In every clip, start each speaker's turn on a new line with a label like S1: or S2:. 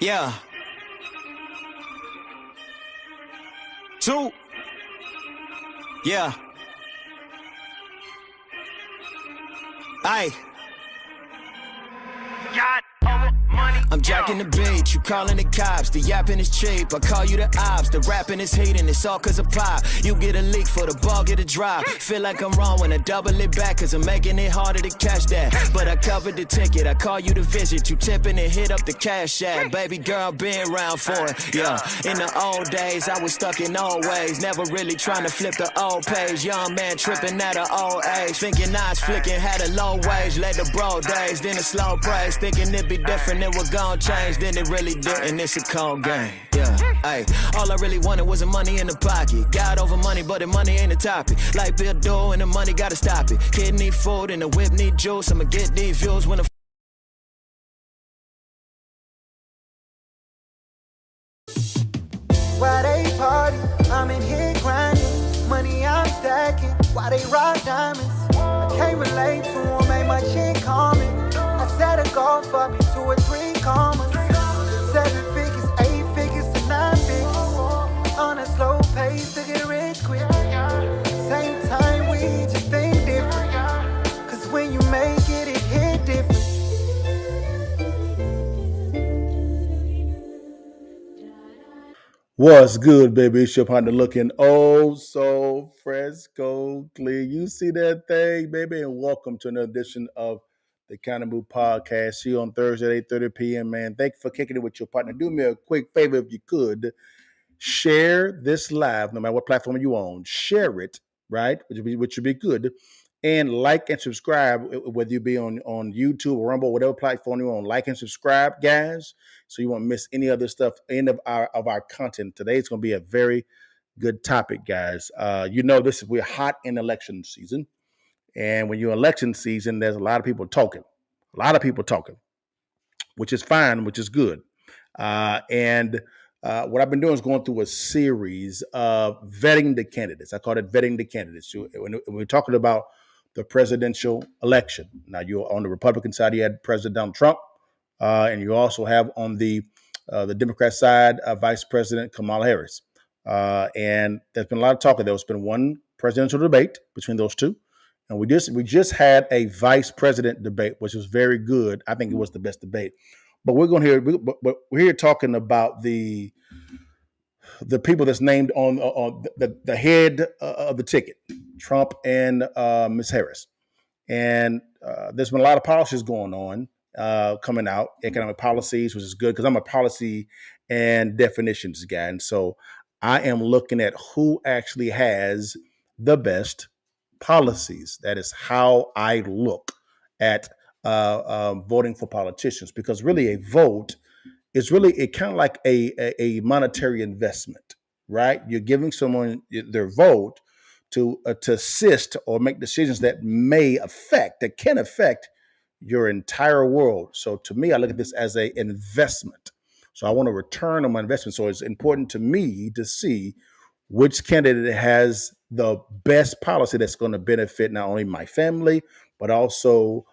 S1: Yeah. Two. Yeah. Aye. I'm jacking the beat, you calling the cops, the yapping is cheap, I call you the ops, the rapping is heating, it's all cause of pop, you get a leak for the ball, get a drop, feel like I'm wrong when I double it back, cause I'm making it harder to catch that, but I covered the ticket, I call you to visit, you tipping and hit up the cash app, baby girl been around for it, yeah, in the old days, I was stuck in old ways, never really trying to flip the old page, young man tripping at an old age, thinking I was flicking, had a low wage, led the bro days, then a slow praise, thinking it'd be different, it would gon' change, then it really didn't, it's a cold game, yeah, ayy, all I really wanted was the money in the pocket, got over money, but the money ain't the topic, like Bill Doe and the money gotta stop it, kid need food and the whip need juice, I'ma get these views when the
S2: Why they party? I'm in here grinding. Money I'm stacking. Why they rock diamonds? I can't relate to them, ain't much in common. I set a goal for me 2 or 3 commas. 7 figures, 8 figures to 9 figures. On a slow pace to get rich quick. Same time we just think different. Cause when you make it, it hit different.
S3: What's good, baby? It's your partner looking oh so fresco clear. You see that thing, baby? And welcome to another edition of the Countermoves Podcast. See you on Thursday at 8:30 p.m., man. Thank you for kicking it with your partner. Do me a quick favor if you could. Share this live, no matter what platform you on. Share it, right? Which would be good. And like and subscribe, whether you be on YouTube or Rumble, whatever platform you're on. Like and subscribe, guys, so you won't miss any other stuff, any of our content. Today is going to be a very good topic, guys. We're hot in election season, and when you're in election season, there's a lot of people talking, which is fine, which is good. And what I've been doing is going through a series of vetting the candidates. I call it vetting the candidates. When we're talking about the presidential election, now you're on the Republican side, you had President Donald Trump, and you also have on the Democrat side, Vice President Kamala Harris. And there's been a lot of talk. There's been one presidential debate between those two. And we just had a vice president debate, which was very good. I think it was the best debate. But we're here talking about the people that's named on the head of the ticket, Trump and Ms. Harris. And there's been a lot of policies going on coming out, economic policies, which is good because I'm a policy and definitions guy. And so I am looking at who actually has the best policies. That is how I look at voting for politicians, because really a vote is really kind of like a monetary investment, right? You're giving someone their vote to assist or make decisions that can affect your entire world. So to me, I look at this as an investment. So I want a return on my investment. So it's important to me to see which candidate has the best policy that's going to benefit not only my family, but also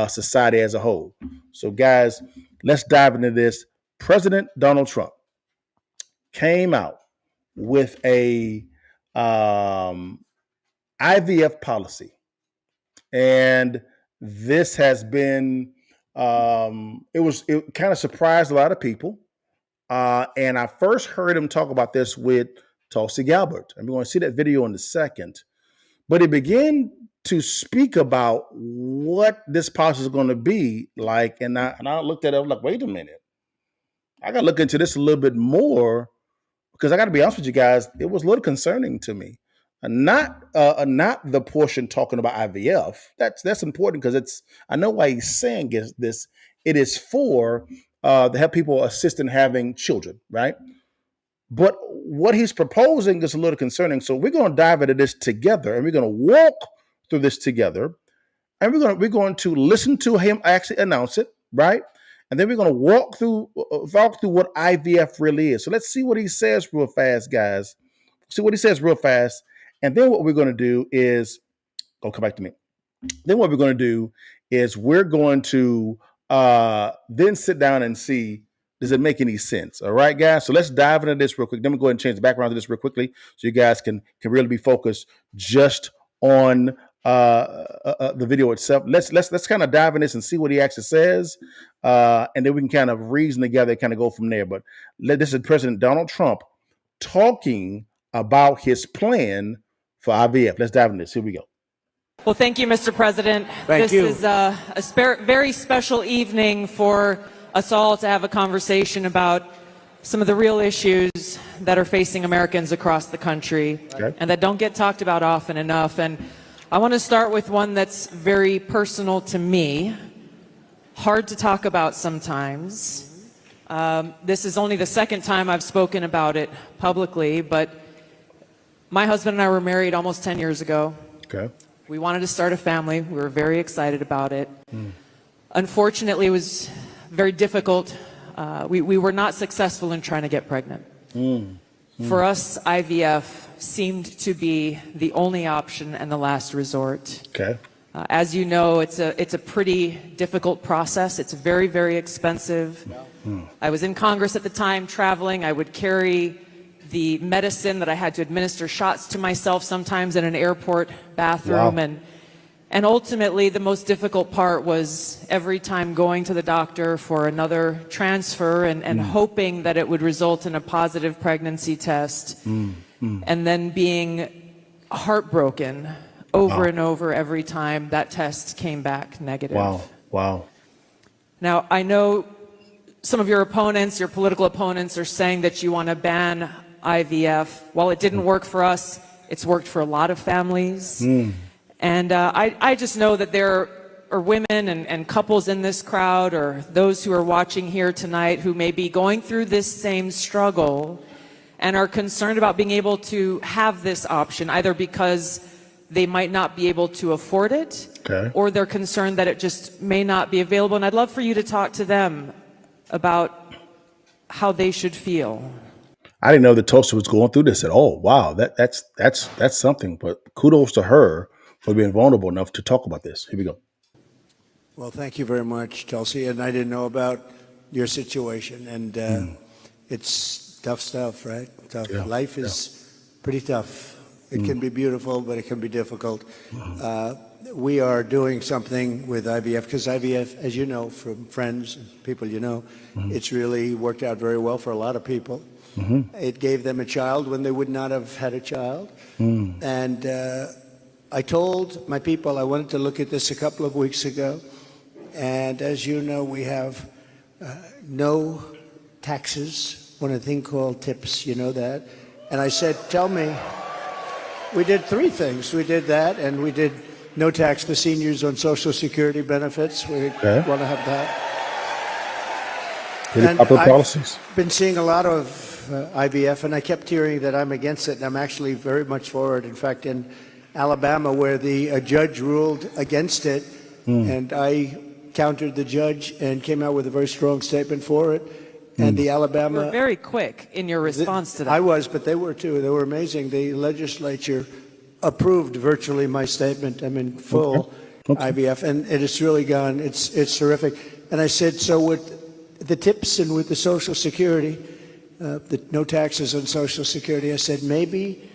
S3: society as a whole. So guys, let's dive into this. President Donald Trump came out with a IVF policy, and this has been it kind of surprised a lot of people. And I first heard him talk about this with Tulsi Gabbard, and we're going to see that video in a second. But he began to speak about what this policy is going to be like, and I looked at it, I was like, wait a minute, I got to look into this a little bit more, because I got to be honest with you guys, it was a little concerning to me. Not the portion talking about IVF. That's important because I know why he's saying this. It is for to help people assist in having children, right? But what he's proposing is a little concerning. So we're going to dive into this together, and we're going to walk through this together, and we're going to listen to him actually announce it, right? And then we're going to walk through what IVF really is. So let's see what he says real fast, guys. See what he says real fast. And then what we're going to do is, come back to me. Then what we're going to do is we're going to then sit down and see Does it make any sense? All right, guys. So let's dive into this real quick. Then we'll go ahead and change the background to this real quickly, so you guys can really be focused just on the video itself. Let's kind of dive in this and see what he actually says, and then we can kind of reason together, and kind of go from there. But this is President Donald Trump talking about his plan for IVF. Let's dive into this. Here we go.
S4: Well, thank you, Mr. President.
S5: Thank you.
S4: This is a very special evening for us all to have a conversation about some of the real issues that are facing Americans across the country,
S3: Okay.
S4: and that don't get talked about often enough. And I want to start with one that's very personal to me, hard to talk about sometimes. This is only the second time I've spoken about it publicly, but my husband and I were married almost 10 years ago.
S3: Okay.
S4: We wanted to start a family. We were very excited about it. Unfortunately, it was very difficult. We were not successful in trying to get pregnant. For us, IVF seemed to be the only option and the last resort.
S3: Okay.
S4: As you know, it's a pretty difficult process. It's very, very expensive. I was in Congress at the time, traveling. I would carry the medicine that I had to administer shots to myself sometimes in an airport bathroom.
S3: Wow.
S4: And ultimately, the most difficult part was every time going to the doctor for another transfer and hoping that it would result in a positive pregnancy test, and then being heartbroken over and over every time that test came back negative.
S3: Wow.
S4: Now, I know some of your opponents, your political opponents, are saying that you want to ban IVF. While it didn't work for us, it's worked for a lot of families. And I just know that there are women and couples in this crowd, or those who are watching here tonight, who may be going through this same struggle and are concerned about being able to have this option, either because they might not be able to afford it,
S3: Okay.
S4: or they're concerned that it just may not be available. And I'd love for you to talk to them about how they should feel.
S3: I didn't know the toaster was going through this at all. Wow, that's something. But kudos to her for being vulnerable enough to talk about this. Here we go.
S5: Well, thank you very much, Chelsea. And I didn't know about your situation. And it's tough stuff, right? Tough.
S3: Yeah,
S5: Life is pretty tough. It can be beautiful, but it can be difficult. We are doing something with IVF, because IVF, as you know, from friends and people you know, it's really worked out very well for a lot of people. It gave them a child when they would not have had a child. And I told my people I wanted to look at this a couple of weeks ago. And as you know, we have no taxes on a thing called tips. You know that? And I said, tell me, we did three things. We did that, and we did no tax for seniors on Social Security benefits. We want to have that.
S3: Any popular policies?
S5: I've been seeing a lot of IVF, and I kept hearing that I'm against it, and I'm actually very much for it. In fact, in Alabama, where a judge ruled against it, and I countered the judge and came out with a very strong statement for it. And the Alabama...
S4: You were very quick in your response to that.
S5: I was, but they were too. They were amazing. The legislature approved virtually my statement. I'm in full IVF, and it has really gone. It's terrific. And I said, so with the tips and with the Social Security, the no taxes on Social Security, I said maybe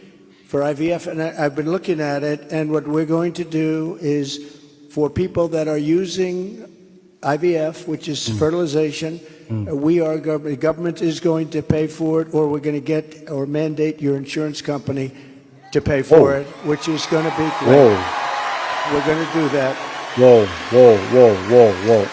S5: for IVF, and I've been looking at it, and what we're going to do is for people that are using IVF, which is fertilization, the government is going to pay for it, or we're going to get or mandate your insurance company to pay for it, which is going to be great. We're going to do that.
S3: Whoa.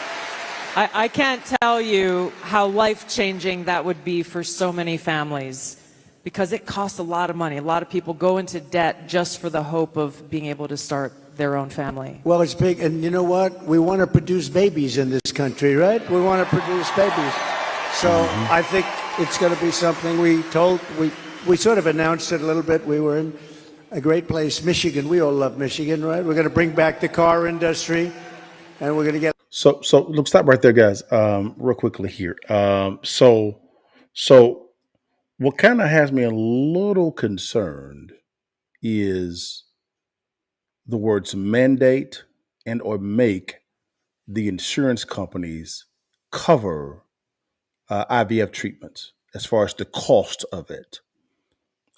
S4: I can't tell you how life-changing that would be for so many families, because it costs a lot of money. A lot of people go into debt just for the hope of being able to start their own family.
S5: Well, it's big, and you know what? We want to produce babies in this country, right? We want to produce babies. So I think it's going to be something we sort of announced it a little bit. We were in a great place, Michigan. We all love Michigan, right? We're going to bring back the car industry, and we're going to get...
S3: So look, stop right there, guys, real quickly here. So what kind of has me a little concerned is the words mandate and or make the insurance companies cover IVF treatments as far as the cost of it.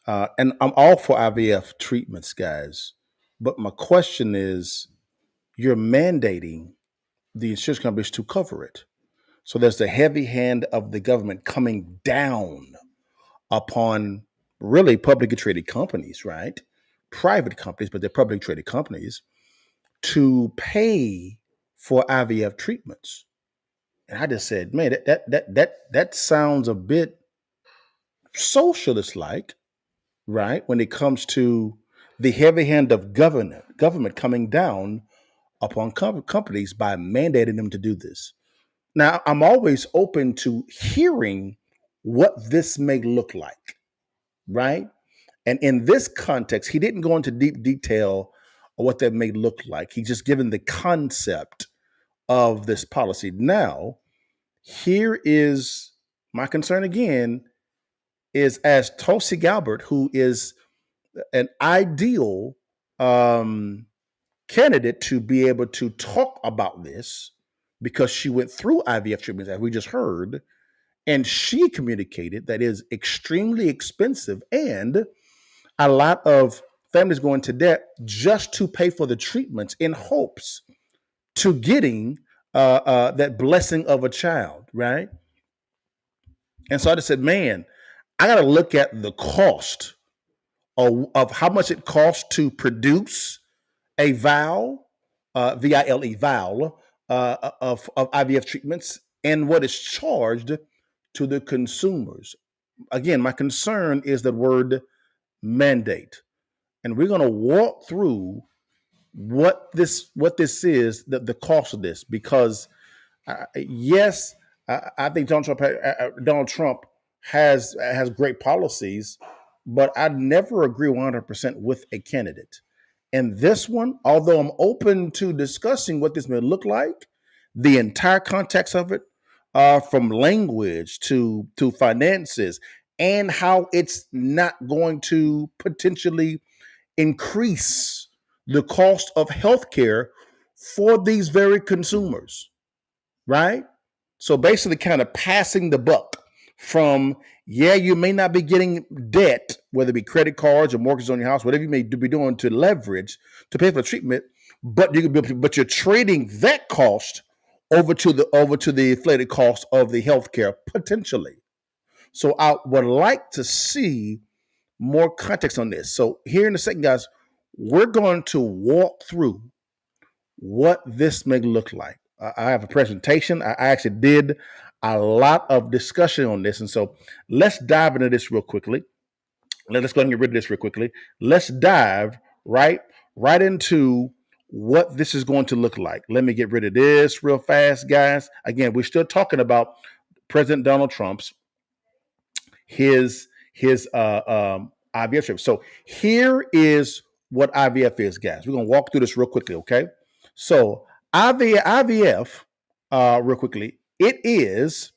S3: And I'm all for IVF treatments, guys. But my question is, you're mandating the insurance companies to cover it. So there's the heavy hand of the government coming down upon really publicly traded companies, right? Private companies, but they're publicly traded companies to pay for IVF treatments. And I just said, man, that sounds a bit socialist-like, right? When it comes to the heavy hand of government coming down upon companies by mandating them to do this. Now, I'm always open to hearing what this may look like, right? And in this context, he didn't go into deep detail of what that may look like. He's just given the concept of this policy. Now, here is my concern again, is as Tulsi Gabbard, who is an ideal candidate to be able to talk about this because she went through IVF treatments, as we just heard, and she communicated that it is extremely expensive and a lot of families go into debt just to pay for the treatments in hopes to getting that blessing of a child, right? And so I just said, man, I got to look at the cost of how much it costs to produce a vial, VILE, vial of IVF treatments and what is charged to the consumers. Again, my concern is the word mandate. And we're going to walk through what this is, the cost of this, because yes, I think Donald Trump has great policies, but I never agree 100% with a candidate. And this one, although I'm open to discussing what this may look like, the entire context of it, from language to finances, and how it's not going to potentially increase the cost of healthcare for these very consumers, right? So basically kind of passing the buck from, yeah, you may not be getting debt, whether it be credit cards or mortgages on your house, whatever you may be doing to leverage to pay for the treatment, but you're trading that cost over to the inflated cost of the healthcare potentially. So I would like to see more context on this. So here in a second, guys, we're going to walk through what this may look like. I have a presentation. I actually did a lot of discussion on this. And so let's dive into this real quickly. Let's go ahead and get rid of this real quickly. Let's dive right into what this is going to look like. Let me get rid of this real fast, guys. Again, we're still talking about President Donald Trump's his IVF trip. So here is what IVF is, guys. We're gonna walk through this real quickly, okay? So IVF, real quickly, it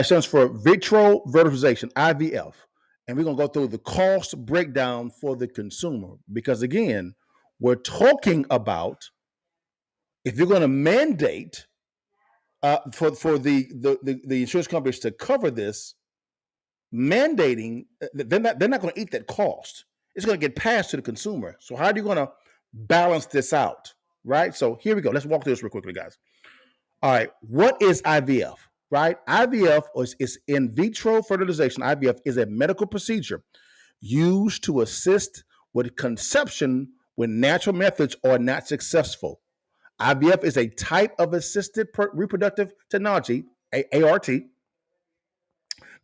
S3: stands for vitro fertilization, IVF, and we're gonna go through the cost breakdown for the consumer because again, we're talking about if you're gonna mandate for the insurance companies to cover this. Mandating, they're not going to eat that cost. It's going to get passed to the consumer. So how are you going to balance this out, right? So here we go. Let's walk through this real quickly, guys. All right, what is IVF, right? IVF is in vitro fertilization. IVF is a medical procedure used to assist with conception when natural methods are not successful. IVF is a type of assisted reproductive technology, ART,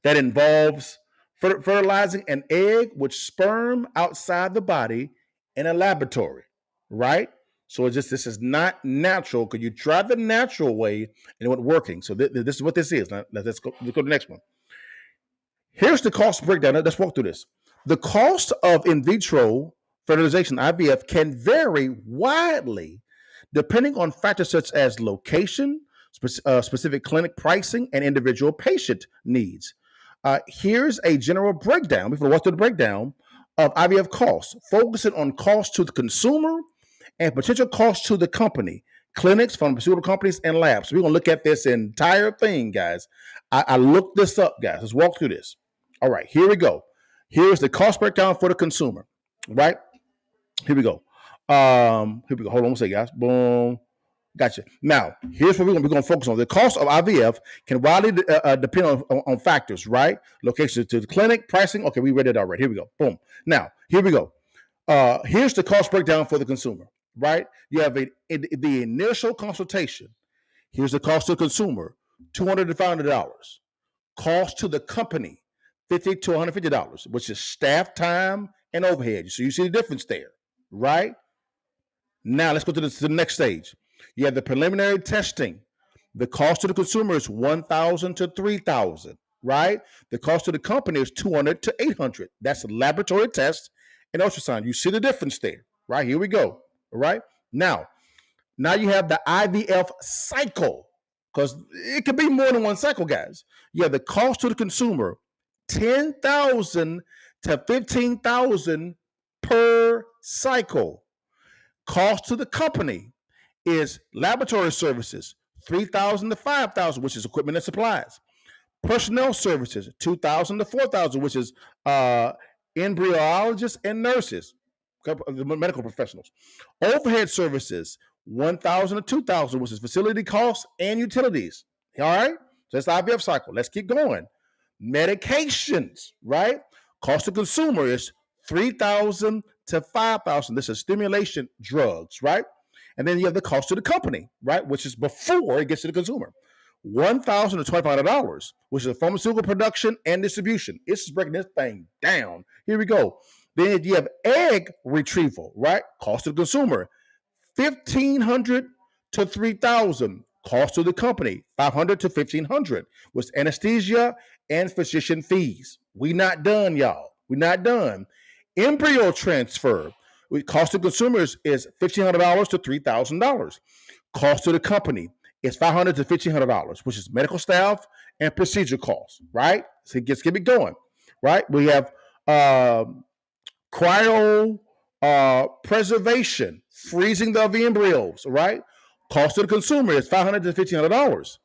S3: that involves fertilizing an egg with sperm outside the body in a laboratory, right? So this is not natural because you tried the natural way and it wasn't working. So this is what this is. Now, let's go to the next one. Here's the cost breakdown. Let's walk through this. The cost of in vitro fertilization, IVF, can vary widely depending on factors such as location, specific clinic pricing, and individual patient needs. Here's a general breakdown. We're going to walk through the breakdown of IVF costs, focusing on costs to the consumer and potential costs to the company, clinics, pharmaceutical companies, and labs. So we're going to look at this entire thing, guys. I looked this up, guys. Let's walk through this. All right, here we go. Here's the cost breakdown for the consumer, right? Here we go. Here we go. Hold on one second, guys. Boom. Gotcha. Now, here's what we're going to focus on. The cost of IVF can widely depend on factors, right? Location to the clinic, pricing. Okay, we read it already. Here we go. Boom. Now, here we go. Here's the cost breakdown for the consumer, right? You have the initial consultation. Here's the cost to the consumer, $200 to $500. Cost to the company, $50 to $150, which is staff time and overhead. So you see the difference there, right? Now let's go to the next stage. You have the preliminary testing. The cost to the consumer is $1,000 to $3,000, right? The cost to the company is $200 to $800. That's a laboratory test and ultrasound. You see the difference there, right? Here we go. All right. Now you have the IVF cycle, because it could be more than one cycle, guys. You have the cost to the consumer, $10,000 to $15,000 per cycle. Cost to the company is laboratory services, $3,000 to $5,000, which is equipment and supplies. Personnel services, $2,000 to $4,000, which is embryologists and nurses, medical professionals. Overhead services, $1,000 to $2,000, which is facility costs and utilities. All right, so that's the IVF cycle. Let's keep going. Medications, right? Cost to consumer is $3,000 to $5,000. This is stimulation drugs, right? And then you have the cost to the company, right, which is before it gets to the consumer. $1,000 to $2,500, which is pharmaceutical production and distribution. It's just breaking this thing down. Here we go. Then you have egg retrieval, right? Cost to the consumer, $1,500 to $3,000. Cost to the company, $500 to $1,500, with anesthesia and physician fees. We not done, y'all. We not done. Embryo transfer, cost to consumers is $1,500 to $3,000. Cost to the company is $500 to $1,500, which is medical staff and procedure costs, right? So let's keep it going, right? We have cryo preservation, freezing of the embryos, right? Cost to the consumer is $500 to $1,500.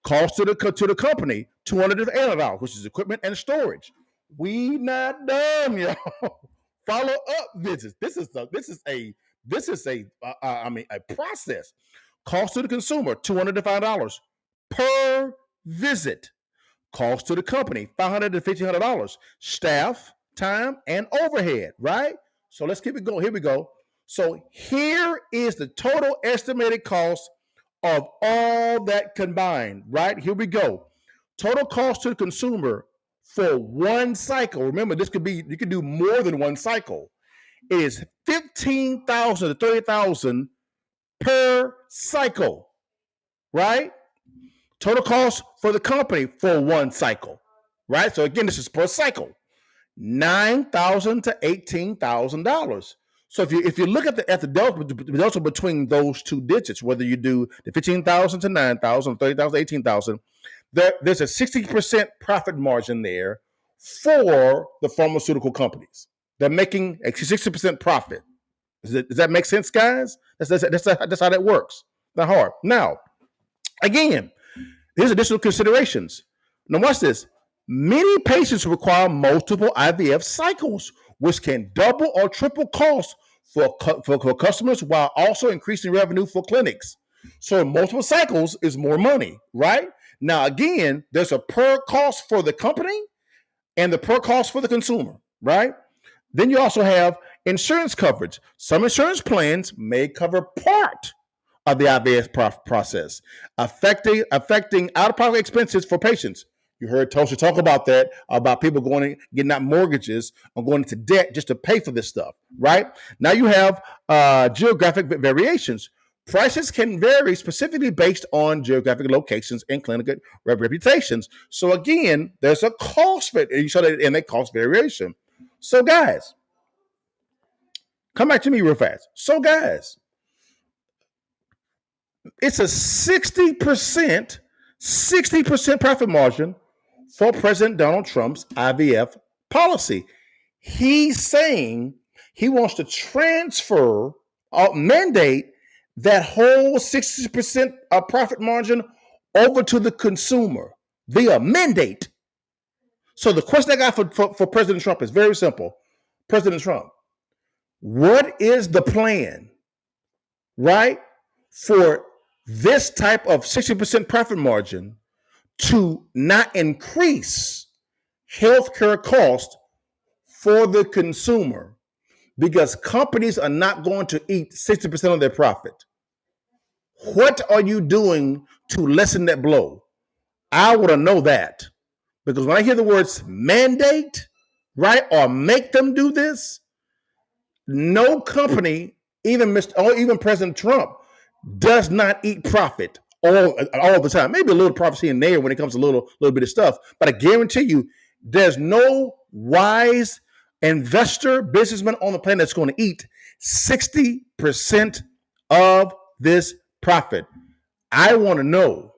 S3: Cost to the company, $200 to $800, which is equipment and storage. We not done, y'all. Follow up visits. This is a process. Cost to the consumer, $200 to $500 per visit. Cost to the company, $500 to $1,500. Staff, time, and overhead, right? So let's keep it going. Here we go. So here is the total estimated cost of all that combined, right? Here we go. Total cost to the consumer for one cycle. Remember, you could do more than one cycle. It is $15,000 to $30,000 per cycle, right? Total cost for the company for one cycle, right? So again, this is per cycle, $9,000 to $18,000. So if you look at the delta between those two digits, whether you do the $15,000 to $9,000, $30,000 to $18,000, there's a 60% profit margin there for the pharmaceutical companies. They're making a 60% profit. Does that make sense, guys? That's how that works. Not hard. Now, again, here's additional considerations. Now, watch this. Many patients require multiple IVF cycles, which can double or triple costs for customers while also increasing revenue for clinics. So multiple cycles is more money, right? Now, again, there's a per cost for the company and the per cost for the consumer, right? Then you also have insurance coverage. Some insurance plans may cover part of the IVF process, affecting out-of-pocket expenses for patients. You heard Tosha talk about that, about people getting out mortgages or going into debt just to pay for this stuff, right? Now you have geographic variations. Prices can vary specifically based on geographic locations and clinical reputations. So again, there's a cost for it, and you saw that in that cost variation. So guys, come back to me real fast. So guys, it's a 60% profit margin for President Donald Trump's IVF policy. He's saying he wants to mandate that whole 60% profit margin over to the consumer. via mandate. So the question I got for President Trump is very simple. President Trump, what is the plan, right, for this type of 60% profit margin to not increase healthcare costs for the consumer? Because companies are not going to eat 60% of their profit. What are you doing to lessen that blow? I want to know that. Because when I hear the words mandate, right, or make them do this, no company, even President Trump, does not eat profit all the time. Maybe a little profit here and there when it comes to a little bit of stuff. But I guarantee you, there's no wise investor, businessman on the planet that's going to eat 60% of this profit. I want to know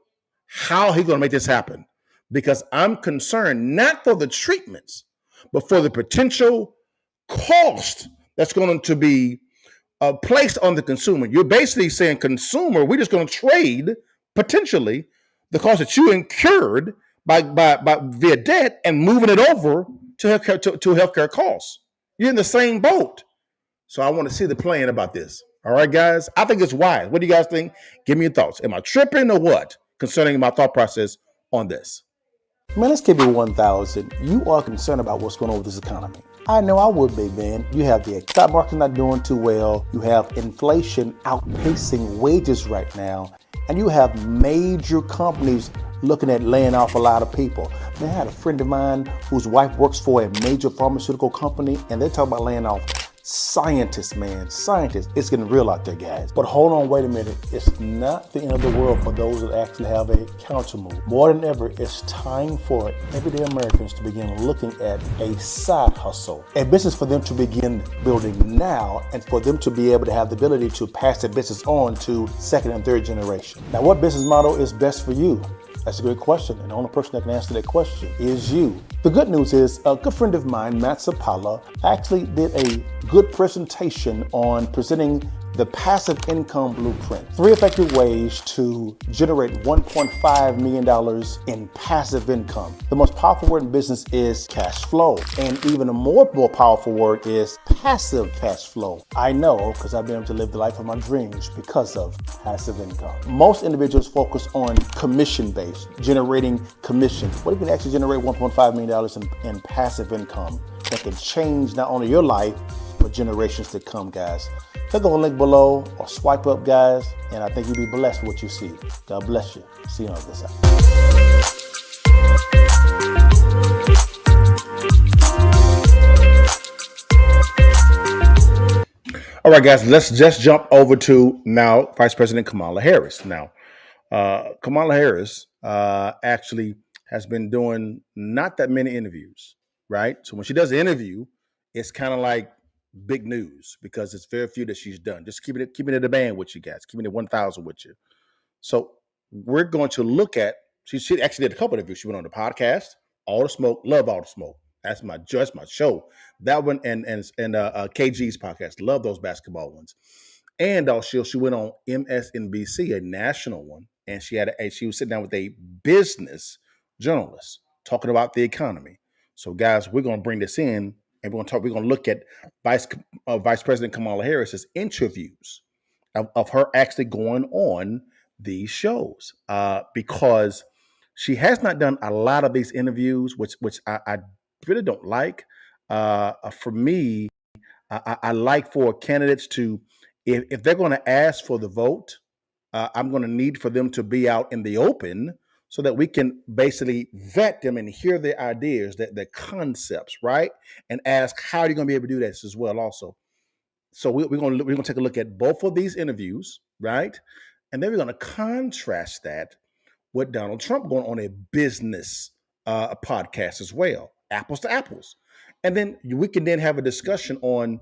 S3: how he's going to make this happen, because I'm concerned not for the treatments, but for the potential cost that's going to be placed on the consumer. You're basically saying, consumer, we're just going to trade potentially the cost that you incurred by via debt and moving it over to healthcare costs. You're in the same boat. So I want to see the plan about this. All right, guys. I think it's wise. What do you guys think? Give me your thoughts. Am I tripping or what concerning my thought process on this?
S6: Man, let's keep it 1,000. You are concerned about what's going on with this economy. I know I would be, man. You have the stock market not doing too well. You have inflation outpacing wages right now. And you have major companies looking at laying off a lot of people. Man, I had a friend of mine whose wife works for a major pharmaceutical company, and they're talking about laying off scientists, man. Scientists. It's getting real out there, guys. But hold on, wait a minute. It's not the end of the world for those that actually have a counter move. More than ever, it's time for everyday Americans to begin looking at a side hustle, a business for them to begin building now, and for them to be able to have the ability to pass that business on to second and third generation. Now, what business model is best for you? That's a great question, and the only person that can answer that question is you. The good news is a good friend of mine, Matt Sapala, actually did a good presentation on presenting the passive income blueprint. 3 effective ways to generate $1.5 million in passive income. The most powerful word in business is cash flow. And even a more powerful word is passive cash flow. I know, because I've been able to live the life of my dreams because of passive income. Most individuals focus on commission-based, generating commission. What if you can actually generate $1.5 million in passive income that can change not only your life, but generations to come, guys? Click on the link below or swipe up, guys, and I think you'll be blessed with what you see. God bless you. See you on this side.
S3: All right, guys, let's just jump over to now Vice President Kamala Harris. Now, Kamala Harris actually has been doing not that many interviews, right? So when she does an interview, it's kind of like big news because it's very few that she's done. Just keeping it at the band with you guys, keeping it 1,000 with you. So we're going to look at, she actually did a couple of interviews. She went on the podcast, All the Smoke, love All the Smoke. That's my show. That one and KG's podcast, love those basketball ones. And she went on MSNBC, a national one, and she was sitting down with a business journalist talking about the economy. So guys, we're going to bring this in. And we're going to look at Vice President Kamala Harris's interviews of her actually going on these shows because she has not done a lot of these interviews, which I really don't like. For me, I like for candidates to, if they're going to ask for the vote, I'm going to need for them to be out in the open so that we can basically vet them and hear their ideas, their concepts, right? And ask, how are you going to be able to do this as well also? So we're going to take a look at both of these interviews, right? And then we're going to contrast that with Donald Trump going on a business podcast as well, apples to apples. And then we can then have a discussion on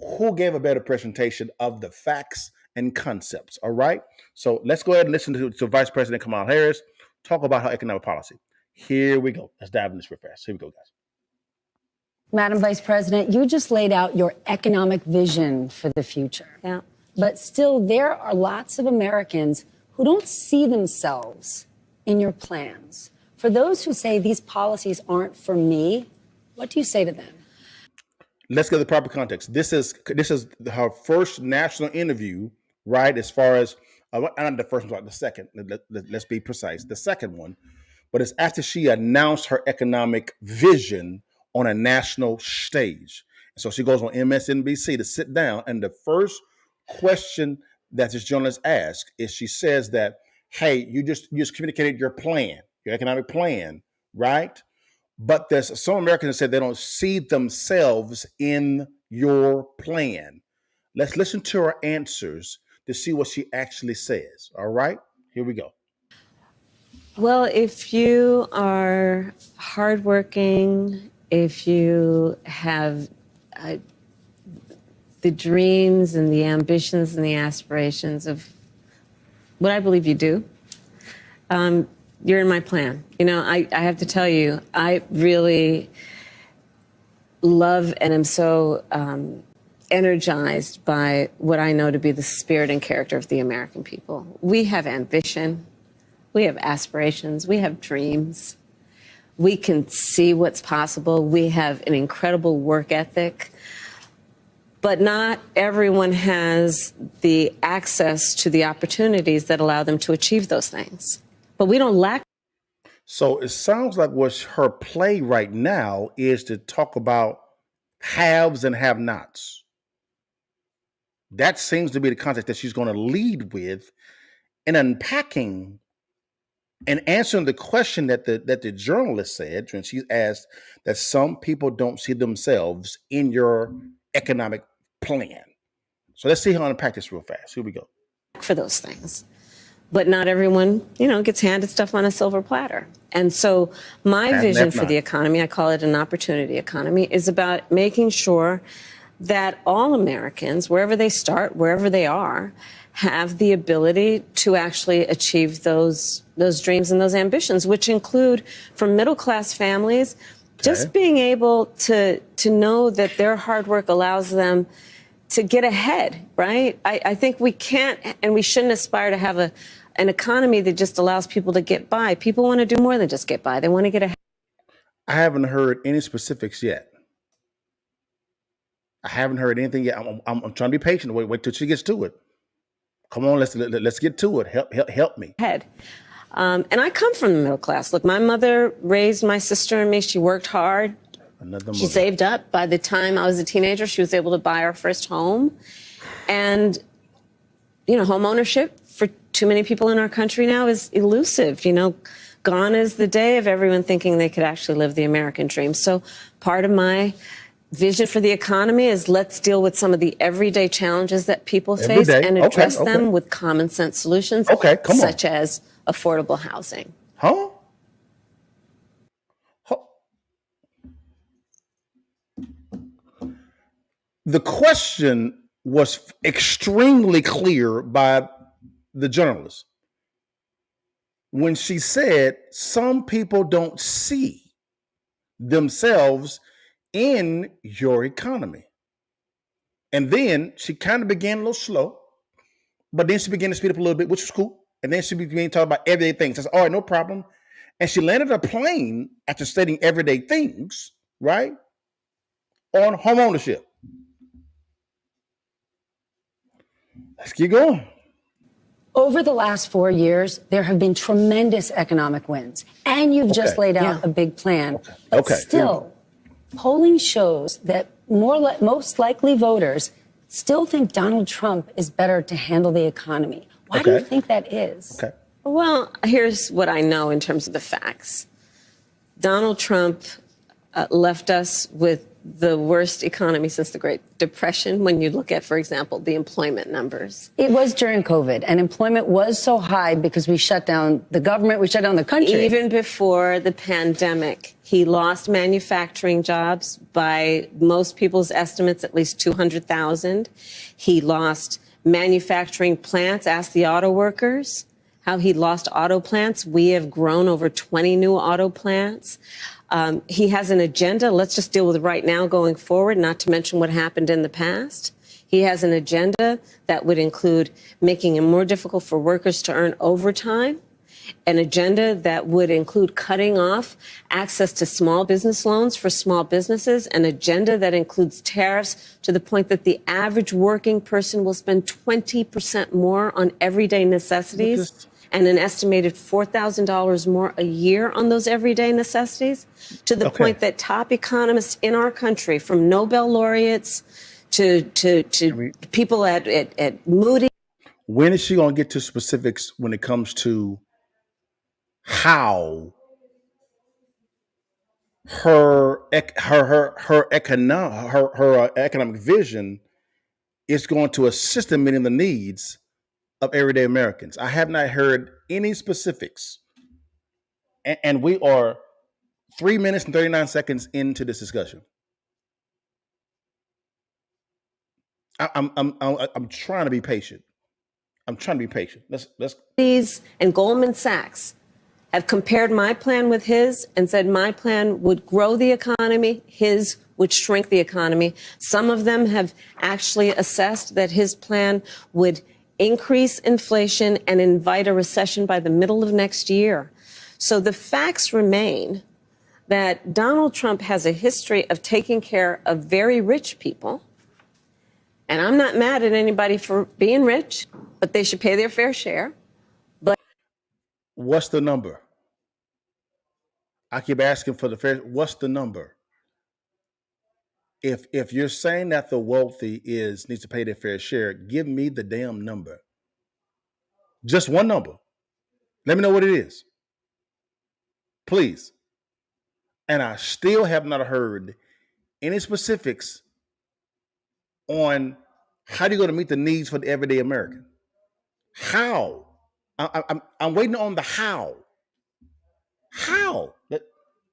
S3: who gave a better presentation of the facts and concepts. All right. So let's go ahead and listen to Vice President Kamala Harris talk about her economic policy. Here we go. Let's dive in this real fast. Here we go, guys.
S7: Madam Vice President, you just laid out your economic vision for the future. Yeah. But still, there are lots of Americans who don't see themselves in your plans. For those who say these policies aren't for me, what do you say to them?
S3: Let's get the proper context. This is her first national interview, right? As far as not the first one, the second. Let's be precise. The second one, but it's after she announced her economic vision on a national stage. So she goes on MSNBC to sit down, and the first question that this journalist asks is, she says that, "Hey, you just communicated your plan, your economic plan, right? But there's some Americans that say they don't see themselves in your plan." Let's listen to her answers to see what she actually says. All right, here we go.
S8: Well, if you are hardworking, if you have the dreams and the ambitions and the aspirations of what I believe you do, you're in my plan. You know, I have to tell you, I really love and am so energized by what I know to be the spirit and character of the American people. We have ambition. We have aspirations. We have dreams. We can see what's possible. We have an incredible work ethic. But not everyone has the access to the opportunities that allow them to achieve those things. But we don't lack.
S3: So it sounds like what her play right now is to talk about haves and have-nots. That seems to be the context that she's going to lead with in unpacking and answering the question that the journalist said when she asked that some people don't see themselves in your economic plan. So let's see how to unpack this real fast. Here we go.
S8: For those things. But not everyone, you know, gets handed stuff on a silver platter. And so my vision for the economy, I call it an opportunity economy, is about making sure that all Americans, wherever they start, wherever they are, have the ability to actually achieve those dreams and those ambitions, which include, for middle-class families, just being able to know that their hard work allows them to get ahead, right? I think we can't and we shouldn't aspire to have an economy that just allows people to get by. People want to do more than just get by. They want to get ahead.
S3: I haven't heard any specifics yet. I haven't heard anything yet. I'm trying to be patient. Wait till she gets to it. Come on, let's get to it. Help me.
S8: And I come from the middle class. Look, my mother raised my sister and me. She worked hard. She saved up. By the time I was a teenager, she was able to buy our first home. And, you know, home ownership for too many people in our country now is elusive. You know, gone is the day of everyone thinking they could actually live the American dream. So part of my vision for the economy is let's deal with some of the everyday challenges that people face and address them with common sense solutions, such as affordable housing.
S3: The question was extremely clear by the journalist when she said some people don't see themselves in your economy. And then she kind of began a little slow, but then she began to speed up a little bit, which was cool. And then she began to talk about everyday things. I said, all right, no problem. And she landed a plane after stating everyday things, right, on home ownership. Let's keep going.
S7: Over the last 4 years, there have been tremendous economic wins, and you've just laid out a big plan. But still, polling shows that most likely voters still think Donald Trump is better to handle the economy. Why do you think that is?
S8: Well, here's what I know in terms of the facts. Donald Trump left us with the worst economy since the Great Depression when you look at, for example, the employment numbers.
S7: It was during COVID, and employment was so high because we shut down the government, we shut down the country.
S8: Even before the pandemic, he lost manufacturing jobs by most people's estimates, at least 200,000. He lost manufacturing plants. Ask the auto workers how he lost auto plants. We have grown over 20 new auto plants. He has an agenda. Let's just deal with it right now going forward, not to mention what happened in the past. He has an agenda that would include making it more difficult for workers to earn overtime an agenda that would include cutting off access to small business loans for small businesses, an agenda that includes tariffs to the point that the average working person will spend 20% more on everyday necessities and an estimated $4,000 more a year on those everyday necessities, to the point that top economists in our country, from Nobel laureates to people at Moody.
S3: When is she going to get to specifics when it comes to how her economic vision is going to assist in meeting the needs of everyday Americans? I have not heard any specifics, and we are 3 minutes and 39 seconds into this discussion. I'm trying to be patient. Let's.
S8: These and Goldman Sachs have compared my plan with his and said my plan would grow the economy, his would shrink the economy. Some of them have actually assessed that his plan would increase inflation and invite a recession by the middle of next year. So the facts remain that Donald Trump has a history of taking care of very rich people. And I'm not mad at anybody for being rich, but they should pay their fair share. But
S3: what's the number? I keep asking for the fair. What's the number? If you're saying that the wealthy needs to pay their fair share, give me the damn number. Just one number. Let me know what it is, please. And I still have not heard any specifics on how you're going to meet the needs for the everyday American. How? I'm waiting on the how. How?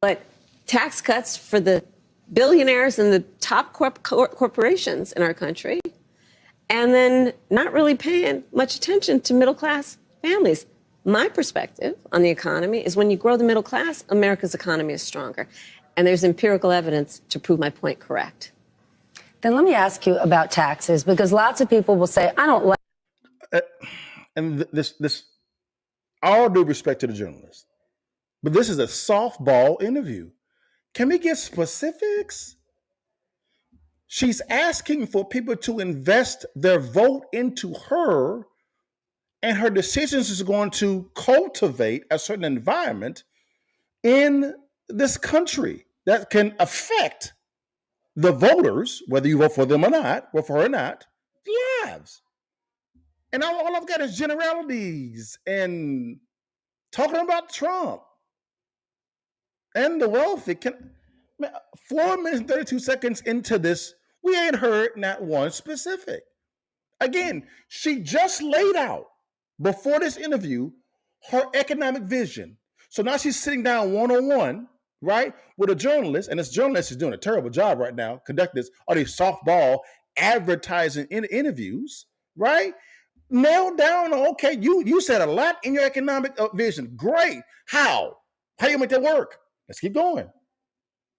S8: But tax cuts for the billionaires and the top corporations in our country, and then not really paying much attention to middle-class families. My perspective on the economy is when you grow the middle class, America's economy is stronger. And there's empirical evidence to prove my point correct.
S7: Then let me ask you about taxes, because lots of people will say, I don't like.
S3: And this, all due respect to the journalist, but this is a softball interview. Can we get specifics? She's asking for people to invest their vote into her, and her decisions is going to cultivate a certain environment in this country that can affect the voters, whether you vote for them or not, vote for her or not, lives. And all I've got is generalities and talking about Trump and the wealthy. 4 minutes and 32 seconds into this, we ain't heard not one specific. Again, she just laid out before this interview her economic vision. So now she's sitting down one-on-one, right, with a journalist, and this journalist is doing a terrible job right now, conducting all these softball advertising interviews, right? Nail down, okay, you said a lot in your economic vision. Great. How you make that work? Let's keep going.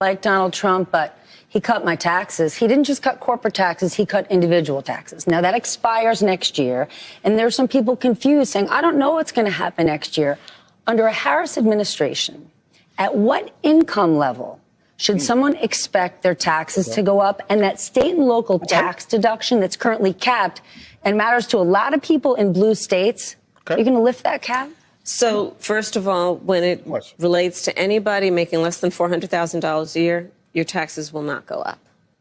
S7: Like Donald Trump, but he cut my taxes. He didn't just cut corporate taxes, he cut individual taxes. Now that expires next year, and there's some people confused saying, I don't know what's going to happen next year. Under a Harris administration, at what income level should someone expect their taxes to go up? And that state and local tax deduction that's currently capped and matters to a lot of people in blue states, you're going to lift that cap?
S8: So, first of all, when it relates to anybody making less than $400,000 a year, your taxes will not go up.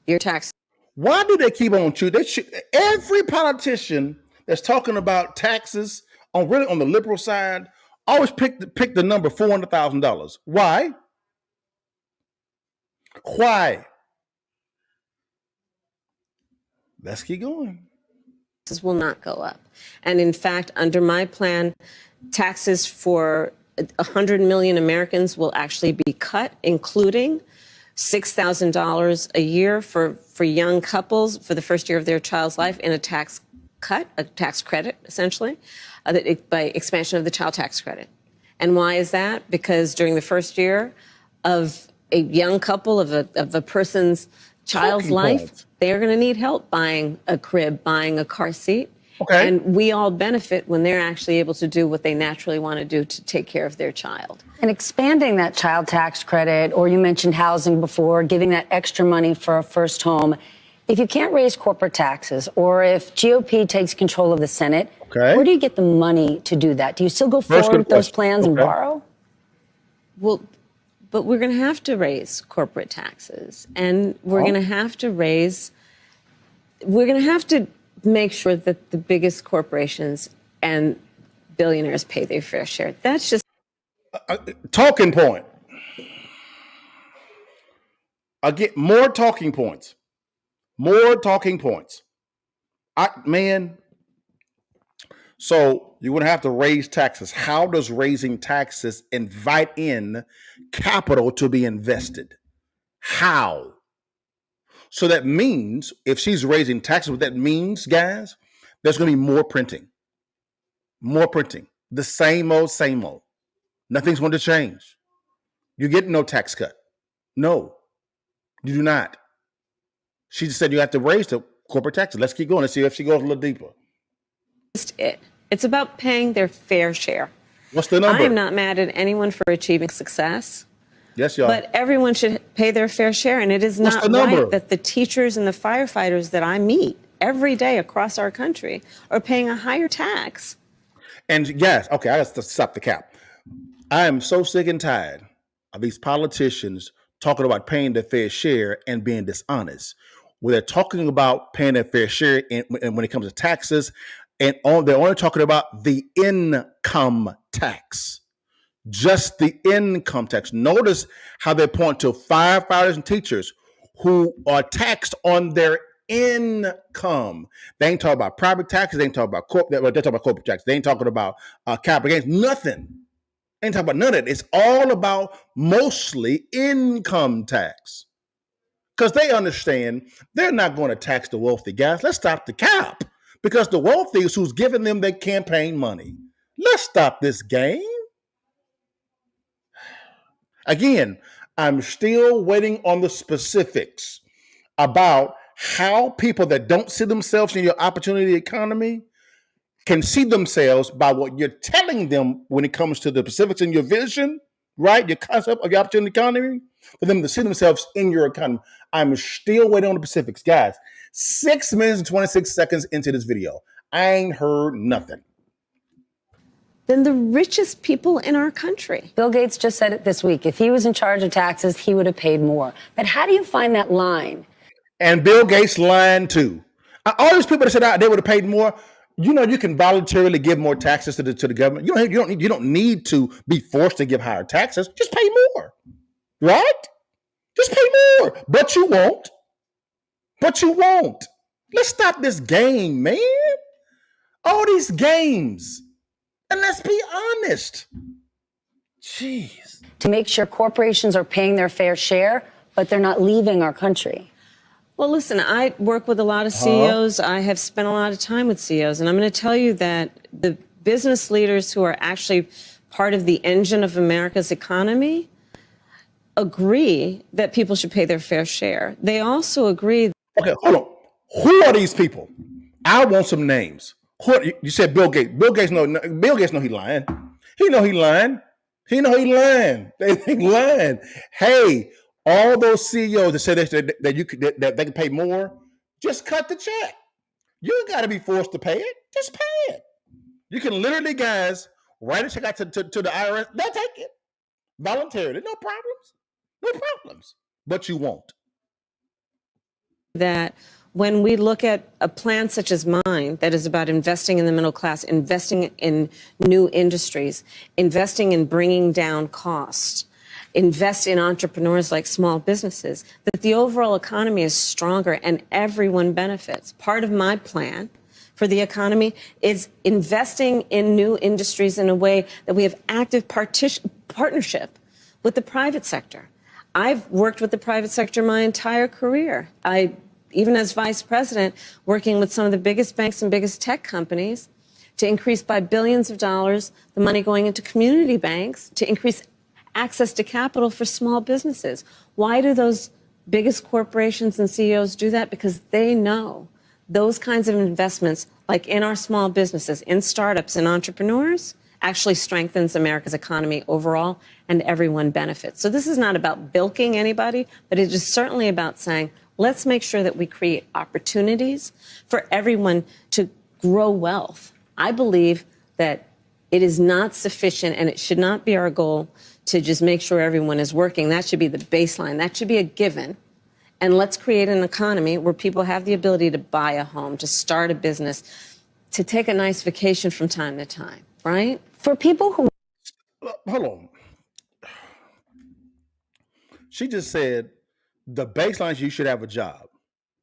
S8: Your taxes.
S3: Why do they keep on choosing? Every politician that's talking about taxes on the liberal side always pick the number $400,000. Why? Why? Let's keep going.
S8: Taxes will not go up. And in fact, under my plan, taxes for 100 million Americans will actually be cut, including $6,000 a year for young couples for the first year of their child's life, in a tax cut, a tax credit, essentially, by expansion of the child tax credit. And why is that? Because during the first year of a young couple, of a person's child's life, they are going to need help buying a crib, buying a car seat.
S3: Okay.
S8: And we all benefit when they're actually able to do what they naturally want to do to take care of their child.
S7: And expanding that child tax credit, or you mentioned housing before, giving that extra money for a first home. If you can't raise corporate taxes, or if GOP takes control of the Senate, where do you get the money to do that? Do you still go forward with those plans and borrow?
S8: Well, but we're going to have to raise corporate taxes, and we're going to have to make sure that the biggest corporations and billionaires pay their fair share. That's just
S3: talking point. I get more talking points. More talking points. So you're going to have to raise taxes. How does raising taxes invite in capital to be invested? How? So that means if she's raising taxes, what that means, guys, there's going to be more printing. More printing. The same old, same old. Nothing's going to change. You get no tax cut. No, you do not. She just said you have to raise the corporate taxes. Let's keep going. Let's see if she goes a little deeper.
S8: it. It's about paying their fair share.
S3: What's the number?
S8: I am not mad at anyone for achieving success.
S3: Yes, y'all.
S8: But everyone should pay their fair share, and it is not right that the teachers and the firefighters that I meet every day across our country are paying a higher tax.
S3: And yes, okay, I got to stop the cap. I am so sick and tired of these politicians talking about paying their fair share and being dishonest. Where they're talking about paying their fair share, and when it comes to taxes, and they're only talking about the income tax. Just the income tax. Notice how they point to firefighters and teachers who are taxed on their income. They ain't talking about private taxes. They ain't talking about they're talking about corporate tax. They ain't talking about capital gains. Nothing. They ain't talking about none of it. It's all about mostly income tax. Because they understand they're not going to tax the wealthy guys. Let's stop the cap. Because the wealthy is who's giving them their campaign money. Let's stop this game. Again, I'm still waiting on the specifics about how people that don't see themselves in your opportunity economy can see themselves by what you're telling them when it comes to the specifics in your vision, right? Your concept of your opportunity economy, for them to see themselves in your economy. I'm still waiting on the specifics. Guys, 6 minutes and 26 seconds into this video, I ain't heard nothing.
S8: Than the richest people in our country.
S7: Bill Gates just said it this week. If he was in charge of taxes, he would have paid more. But how do you find that line?
S3: And Bill Gates lying too. All these people that said they would have paid more, you know, you can voluntarily give more taxes to the government. You don't need to be forced to give higher taxes. Just pay more, right? Just pay more. But you won't. Let's stop this game, man. All these games. And let's be honest. Jeez.
S7: To make sure corporations are paying their fair share, but they're not leaving our country.
S8: Well, listen, I work with a lot of CEOs. I have spent a lot of time with CEOs. And I'm going to tell you that the business leaders who are actually part of the engine of America's economy agree that people should pay their fair share. They also agree.
S3: Okay, hold on. Who are these people? I want some names. You said Bill Gates. Bill Gates know he lying. He know he lying. They lying. Hey, all those CEOs that say that they can pay more, just cut the check. You got to be forced to pay it. Just pay it. You can literally, guys, write a check out to the IRS. They'll take it voluntarily. No problems. But you won't.
S8: That when we look at a plan such as mine that is about investing in the middle class, investing in new industries, investing in bringing down costs, invest in entrepreneurs like small businesses, that the overall economy is stronger and everyone benefits. Part of my plan for the economy is investing in new industries in a way that we have active partnership with the private sector. I've worked with the private sector my entire career. Even as vice president, working with some of the biggest banks and biggest tech companies to increase by billions of dollars the money going into community banks to increase access to capital for small businesses. Why do those biggest corporations and CEOs do that? Because they know those kinds of investments like in our small businesses, in startups and entrepreneurs, actually strengthens America's economy overall, and everyone benefits. So this is not about bilking anybody, but it is certainly about saying, let's make sure that we create opportunities for everyone to grow wealth. I believe that it is not sufficient, and it should not be our goal to just make sure everyone is working. That should be the baseline. That should be a given. And let's create an economy where people have the ability to buy a home, to start a business, to take a nice vacation from time to time, right? For people who...
S3: Hold on. She just said the baseline is you should have a job,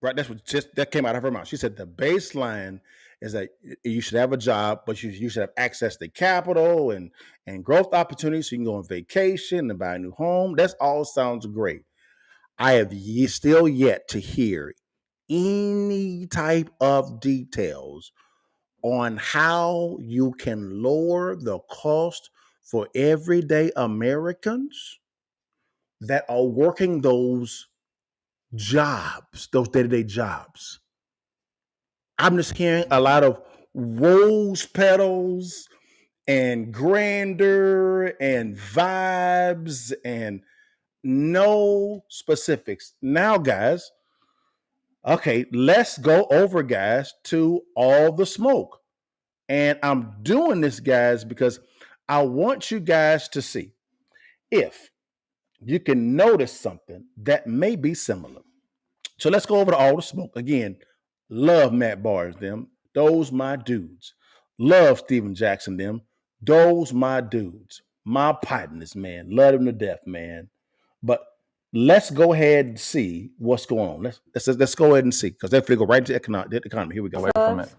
S3: right? That came out of her mouth. She said the baseline is that you should have a job, but you should have access to capital and growth opportunities so you can go on vacation and buy a new home. That all sounds great. I have still yet to hear any type of details on how you can lower the cost for everyday Americans that are working those jobs, those day-to-day jobs. I'm just hearing a lot of rose petals and grandeur and vibes and no specifics. Now, guys, okay, let's go over, guys, to all the smoke. And I'm doing this, guys, because I want you guys to see if you can notice something that may be similar. So let's go over to all the smoke. Again, love Matt Barnes, them. Those my dudes. Love Steven Jackson, them. Those my dudes. My partners, man. Love them to death, man. But let's go ahead and see what's going on. Let's go ahead and see, because they go right into the economy. Here we go.
S8: Away from it.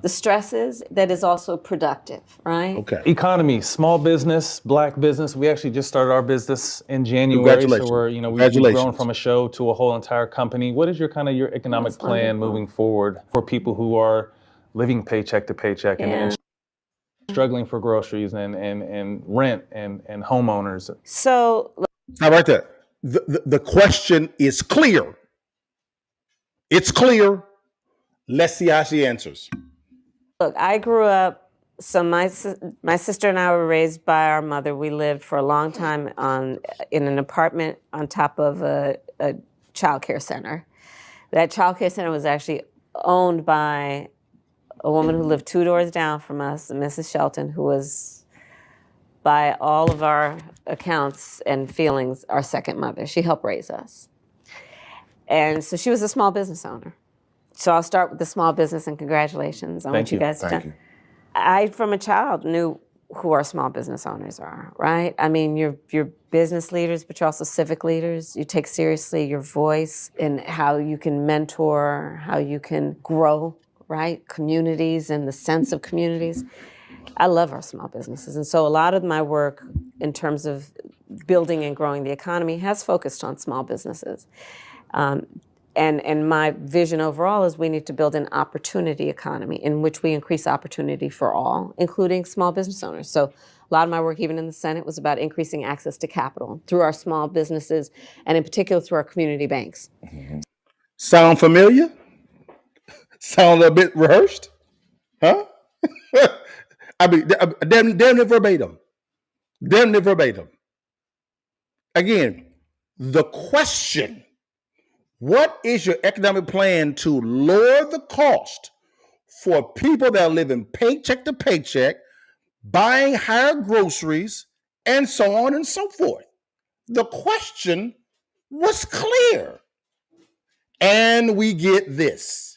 S8: The stresses that is also productive, right?
S3: Okay.
S9: Economy, small business, black business. We actually just started our business in January.
S3: Congratulations.
S9: So we've grown from a show to a whole entire company. What is your economic plan moving forward for people who are living paycheck to paycheck and struggling for groceries and rent and homeowners?
S8: So
S3: now right there. The question is clear. It's clear. Let's see how she answers.
S8: Look, I grew up, so my sister and I were raised by our mother. We lived for a long time in an apartment on top of a child care center. That child care center was actually owned by a woman who lived 2 doors down from us, Mrs. Shelton, who was, by all of our accounts and feelings, our second mother. She helped raise us. And so she was a small business owner. So I'll start with the small business, and congratulations on what you guys have done. I, from a child, knew who our small business owners are, right? I mean, you're business leaders, but you're also civic leaders. You take seriously your voice and how you can mentor, how you can grow, right? Communities and the sense of communities. I love our small businesses. And so a lot of my work in terms of building and growing the economy has focused on small businesses. And my vision overall is we need to build an opportunity economy in which we increase opportunity for all, including small business owners. So a lot of my work, even in the Senate, was about increasing access to capital through our small businesses, and in particular through our community banks.
S3: Mm-hmm. Sound familiar? Sound a bit rehearsed? Huh? I mean, damn near verbatim. Damn near verbatim. Again, the question: what is your economic plan to lower the cost for people that are living paycheck to paycheck, buying higher groceries, and so on and so forth? The question was clear. And we get this.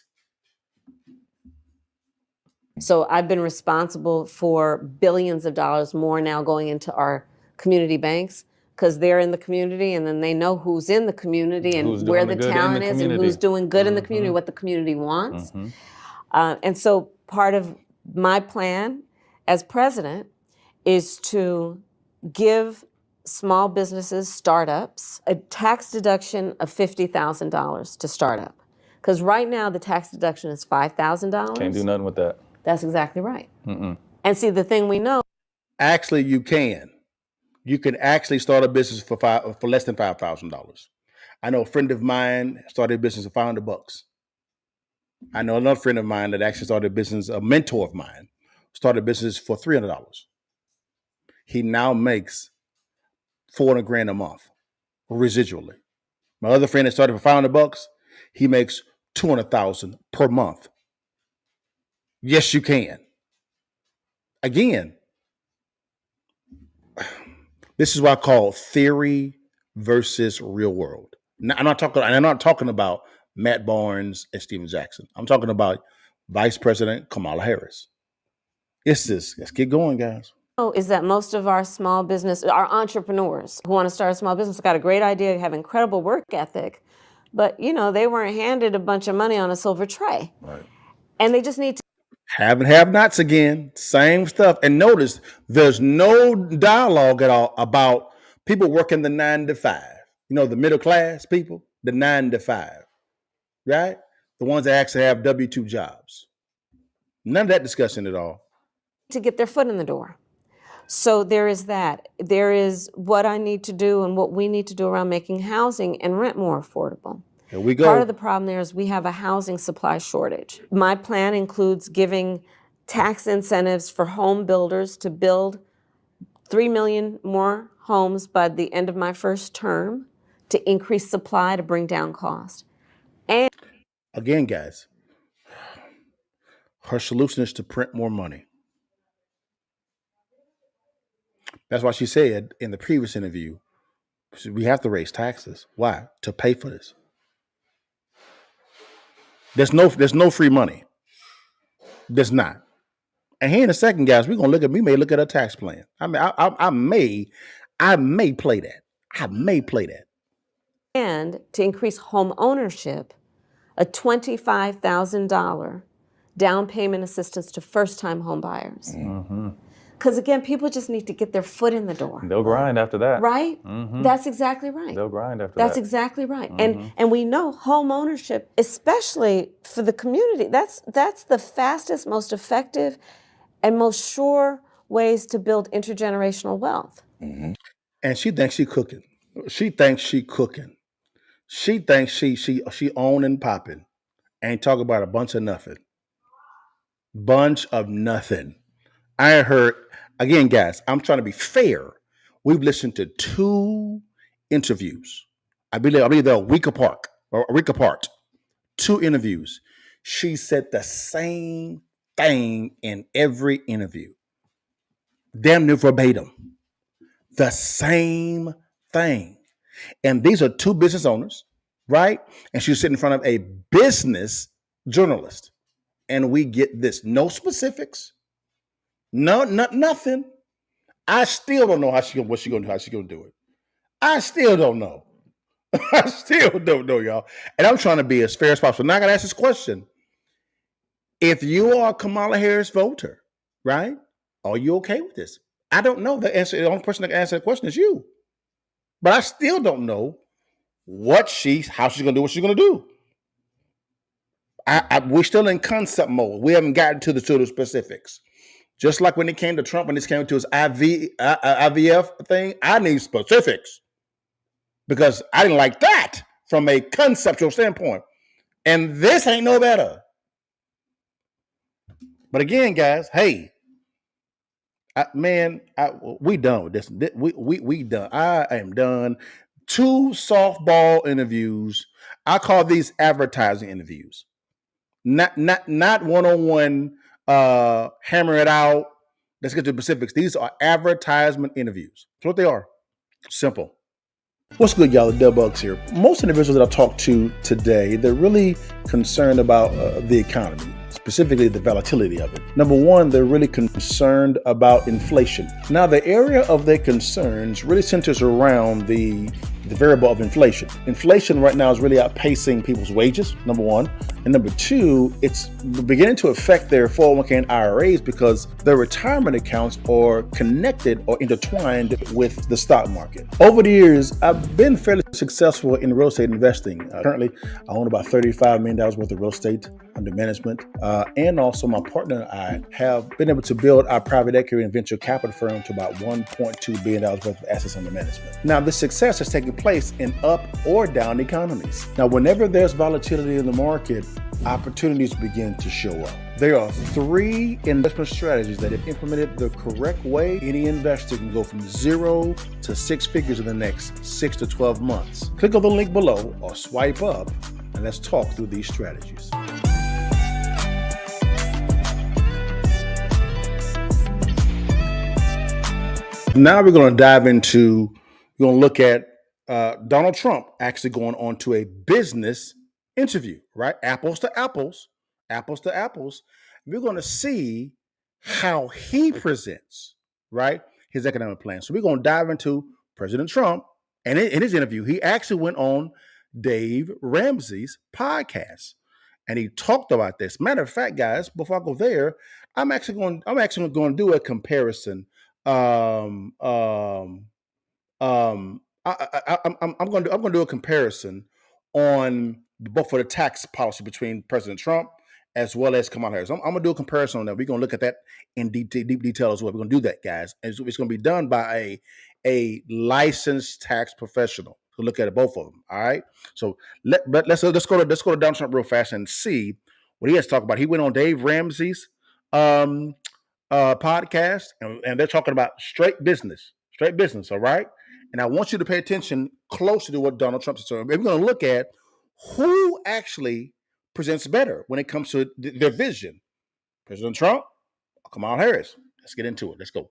S8: So I've been responsible for billions of dollars more now going into our community banks, because they're in the community, and then they know who's in the community and where the talent is and who's doing good in the community, what the community wants. And so part of my plan as president is to give small businesses, startups, a tax deduction of $50,000 to start up. Because right now the tax deduction is $5,000.
S9: Can't do nothing with that.
S8: That's exactly right. And see, the thing we know.
S3: Actually, you can. You can actually start a business for less than $5,000. I know a friend of mine started a business for $500. I know another friend of mine that actually started a business, a mentor of mine, started a business for $300. He now makes $400,000 a month residually. My other friend that started for $500, he makes $200,000 per month. Yes, you can. Again, this is what I call theory versus real world. Now, I'm not talking about Matt Barnes and Steven Jackson. I'm talking about Vice President Kamala Harris. Let's get going, guys.
S8: Is that most of our small business, our entrepreneurs who want to start a small business, got a great idea, have incredible work ethic, but they weren't handed a bunch of money on a silver tray. Right. And they just need to
S3: have-nots again, same stuff. And notice there's no dialogue at all about people working the 9 to 5. The middle class people, the 9 to 5, right? The ones that actually have W-2 jobs. None of that discussion at all.
S8: To get their foot in the door. So there is that. There is what I need to do and what we need to do around making housing and rent more affordable.
S3: Here we go.
S8: Part of the problem there is we have a housing supply shortage. My plan includes giving tax incentives for home builders to build 3 million more homes by the end of my first term to increase supply to bring down cost. And
S3: again, guys, her solution is to print more money. That's why she said in the previous interview, we have to raise taxes. Why? To pay for this. There's no free money. There's not. And here in a second, guys, we may look at a tax plan. I mean, I may play that. I may play that.
S8: And to increase home ownership, a $25,000 down payment assistance to first-time home buyers.
S9: Mm-hmm.
S8: Because again, people just need to get their foot in the door.
S9: They'll grind after that.
S8: Right?
S9: Mm-hmm.
S8: That's exactly right.
S9: They'll grind after that.
S8: That's exactly right.
S9: Mm-hmm.
S8: And we know home ownership, especially for the community, that's the fastest, most effective, and most sure ways to build intergenerational wealth.
S3: Mm-hmm. And she thinks she cooking. She thinks she cooking. She thinks she own and popping. Ain't talking about a bunch of nothing. Bunch of nothing. I heard, again, guys, I'm trying to be fair. We've listened to 2 interviews. I believe they're a week apart. 2 interviews. She said the same thing in every interview. Damn near verbatim. The same thing. And these are 2 business owners, right? And she's sitting in front of a business journalist. And we get this. No specifics. No, nothing. I still don't know how she's gonna do it. I still don't know. I still don't know, y'all. And I'm trying to be as fair as possible. Now I gotta ask this question. If you are a Kamala Harris voter, right? Are you okay with this? I don't know the answer. The only person that can answer the question is you. But I still don't know how she's gonna do what she's gonna do. We're still in concept mode. We haven't gotten to the specifics. Just like when it came to Trump, when this came to his IVF thing, I need specifics because I didn't like that from a conceptual standpoint. And this ain't no better. But again, guys, hey, we done with this. We done. I am done. 2 softball interviews. I call these advertising interviews. Not one-on-one. Hammer it out. Let's get to the specifics. These are advertisement interviews. That's what they are. Simple. What's good, y'all? The Bugs here. Most individuals that I've talked to today, they're really concerned about the economy, specifically the volatility of it. Number one, they're really concerned about inflation. Now, the area of their concerns really centers around the variable of inflation. Inflation right now is really outpacing people's wages, number one. And number two, it's beginning to affect their 401k and IRAs because their retirement accounts are connected or intertwined with the stock market. Over the years, I've been fairly successful in real estate investing. Currently, I own about $35 million worth of real estate under management. And also my partner and I have been able to build our private equity and venture capital firm to about $1.2 billion worth of assets under management. Now, this success has taken place in up or down economies. Now, whenever there's volatility in the market, opportunities begin to show up. There are 3 investment strategies that, if implemented the correct way, any investor can go from 0 to 6 figures in the next 6 to 12 months. Click on the link below or swipe up and let's talk through these strategies. Now we're going to dive into, we're going to look at Donald Trump actually going on to a business interview, right? Apples to apples. We're going to see how he presents, right, his economic plan. So we're going to dive into President Trump. And in his interview, he actually went on Dave Ramsey's podcast and he talked about this. Matter of fact, guys, before I go there, I'm actually going to do a comparison. I'm going to do a comparison on both for the tax policy between President Trump as well as Kamala Harris. I'm going to do a comparison on that. We're going to look at that in deep detail as well. We're going to do that, guys. And it's going to be done by a licensed tax professional to look at both of them. All right. So let's go to Donald Trump real fast and see what he has to talk about. He went on Dave Ramsey's podcast, and they're talking about straight business. All right. And I want you to pay attention closely to what Donald Trump is saying. We're going to look at who actually presents better when it comes to their vision. President Trump or Kamala Harris? Let's get into it. Let's go.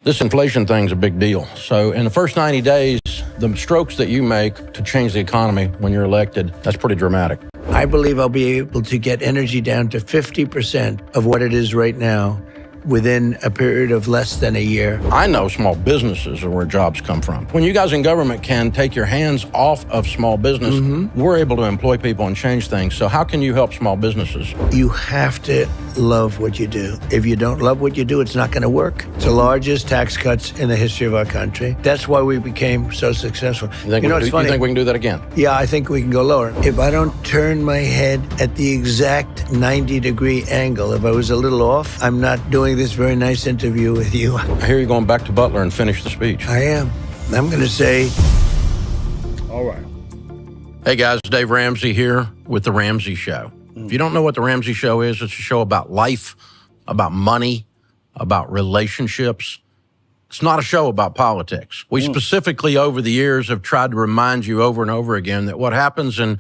S10: This inflation thing's a big deal. So in the first 90 days, the strokes that you make to change the economy when you're elected, that's pretty dramatic.
S5: I believe I'll be able to get energy down to 50% of what it is right now within a period of less than a year.
S10: I know small businesses are where jobs come from. When you guys in government can take your hands off of small business, we're able to employ people and change things. So how can you help small businesses?
S5: You have to love what you do. If you don't love what you do, it's not going to work. It's the largest tax cuts in the history of our country. That's why we became so successful.
S10: You think we can do that again?
S5: Yeah, I think we can go lower. If I don't turn my head at the exact 90-degree angle, if I was a little off, I'm not doing this very nice interview with you.
S10: I hear you going back to Butler and finish the speech.
S5: I am. I'm going to say...
S3: All right.
S10: Hey guys, Dave Ramsey here with The Ramsey Show. If you don't know what The Ramsey Show is, it's a show about life, about money, about relationships. It's not a show about politics. We specifically over the years have tried to remind you over and over again that what happens in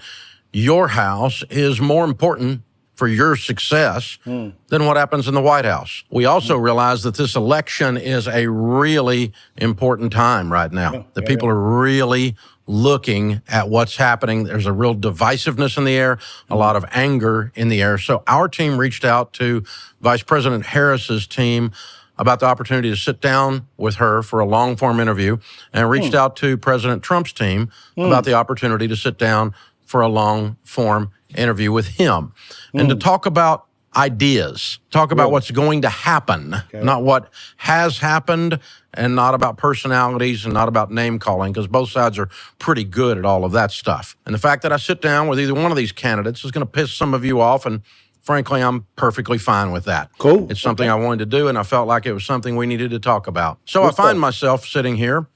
S10: your house is more important for your success than what happens in the White House. We also realize that this election is a really important time right now. People are really looking at what's happening. There's a real divisiveness in the air, a lot of anger in the air. So our team reached out to Vice President Harris's team about the opportunity to sit down with her for a long-form interview, and reached out to President Trump's team about the opportunity to sit down for a long-form interview with him and to talk about ideas, talk about what's going to happen, not what has happened, and not about personalities and not about name calling, because both sides are pretty good at all of that stuff. And the fact that I sit down with either one of these candidates is going to piss some of you off, and frankly, I'm perfectly fine with that.
S3: Cool.
S10: It's something I wanted to do, and I felt like it was something we needed to talk about. So I find myself sitting here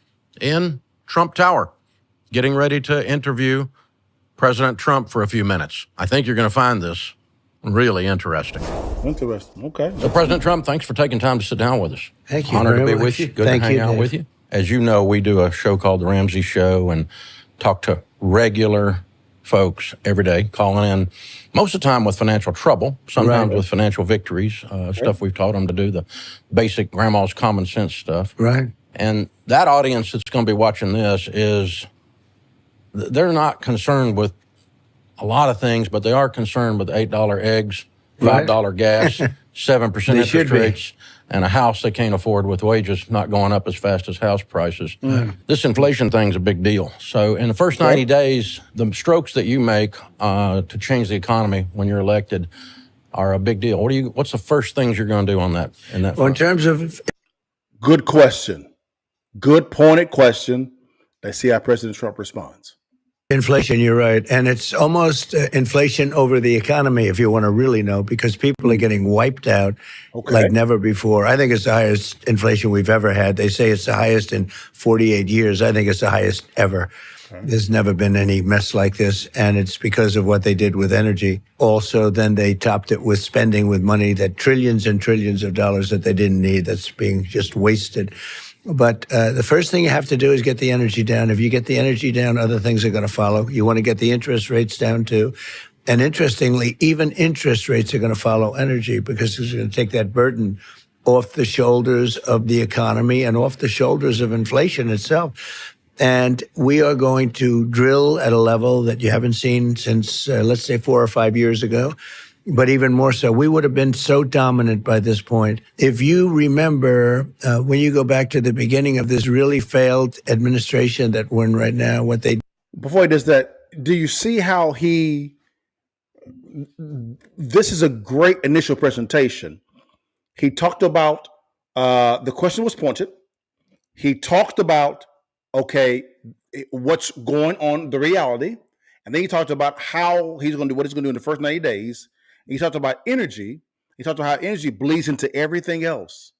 S10: in Trump Tower, getting ready to interview President Trump for a few minutes. I think you're going to find this really interesting.
S3: Interesting. Okay.
S10: So, President Trump, thanks for taking time to sit down with us.
S5: Thank you.
S10: Honored to be
S5: very
S10: with
S5: much.
S10: you. Good to hang out with you. As you know, we do a show called The Ramsey Show and talk to regular folks every day, calling in most of the time with financial trouble, sometimes with financial victories, stuff we've taught them to do, the basic grandma's common sense stuff.
S5: Right.
S10: And that audience that's going to be watching this is, they're not concerned with a lot of things, but they are concerned with $8 eggs, $5 gas, 7% interest rates, and a house they can't afford with wages not going up as fast as house prices. This inflation thing's a big deal. So in the first 90 days, the strokes that you make to change the economy when you're elected are a big deal. What's the first things you're going to do on that?
S5: Well, in terms of...
S3: Good question. Good pointed question. Let's see how President Trump responds.
S5: Inflation, you're right. And it's almost inflation over the economy, if you want to really know, because people are getting wiped out like never before. I think it's the highest inflation we've ever had. They say it's the highest in 48 years. I think it's the highest ever. There's never been any mess like this. And it's because of what they did with energy. Also, then they topped it with spending with money, that trillions and trillions of dollars that they didn't need, that's being just wasted. But the first thing you have to do is get the energy down. If you get the energy down, other things are going to follow. You want to get the interest rates down too. And interestingly, even interest rates are going to follow energy, because it's going to take that burden off the shoulders of the economy and off the shoulders of inflation itself. And we are going to drill at a level that you haven't seen since, let's say, 4 or 5 years ago. But even more so, we would have been so dominant by this point. If you remember, when you go back to the beginning of this really failed administration that we're in right now, what they...
S3: Before he does that, do you see how this is a great initial presentation. He talked about, the question was pointed. He talked about, what's going on, the reality. And then he talked about how he's going to do, what he's going to do in the first 90 days. He talked about energy. He talked about how energy bleeds into everything else.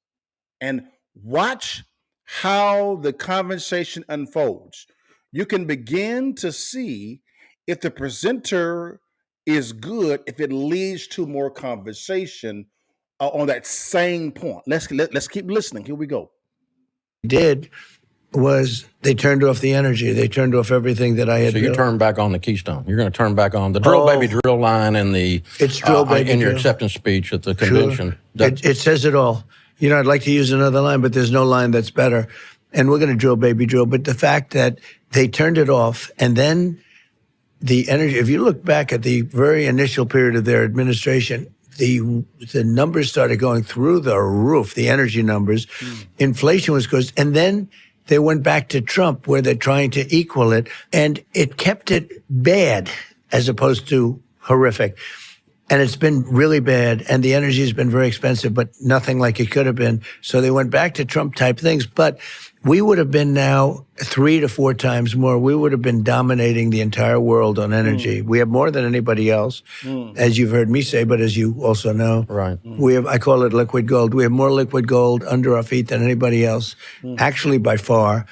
S3: And watch how the conversation unfolds. You can begin to see if the presenter is good, if it leads to more conversation on that same point. Let's keep listening. Here we go.
S5: Did was they turned off the energy. They turned off everything that I had.
S10: So you turned back on the Keystone. You're going to turn back on the drill baby drill line and the
S5: it's drill baby
S10: in your
S5: drill.
S10: acceptance speech at the convention.
S5: Sure. It says it all. You know, I'd like to use another line, but there's no line that's better. And we're going to drill baby drill. But the fact that they turned it off, and then the energy, if you look back at the very initial period of their administration, the numbers started going through the roof, the energy numbers. Inflation was caused. And then they went back to Trump, where they're trying to equal it, and it kept it bad as opposed to horrific. And it's been really bad, and the energy has been very expensive, but nothing like it could have been. So they went back to Trump-type things. But we would have been now 3 to 4 times more. We would have been dominating the entire world on energy. We have more than anybody else, as you've heard me say, but as you also know.
S10: Right.
S5: We have, I call it liquid gold. We have more liquid gold under our feet than anybody else, actually by far.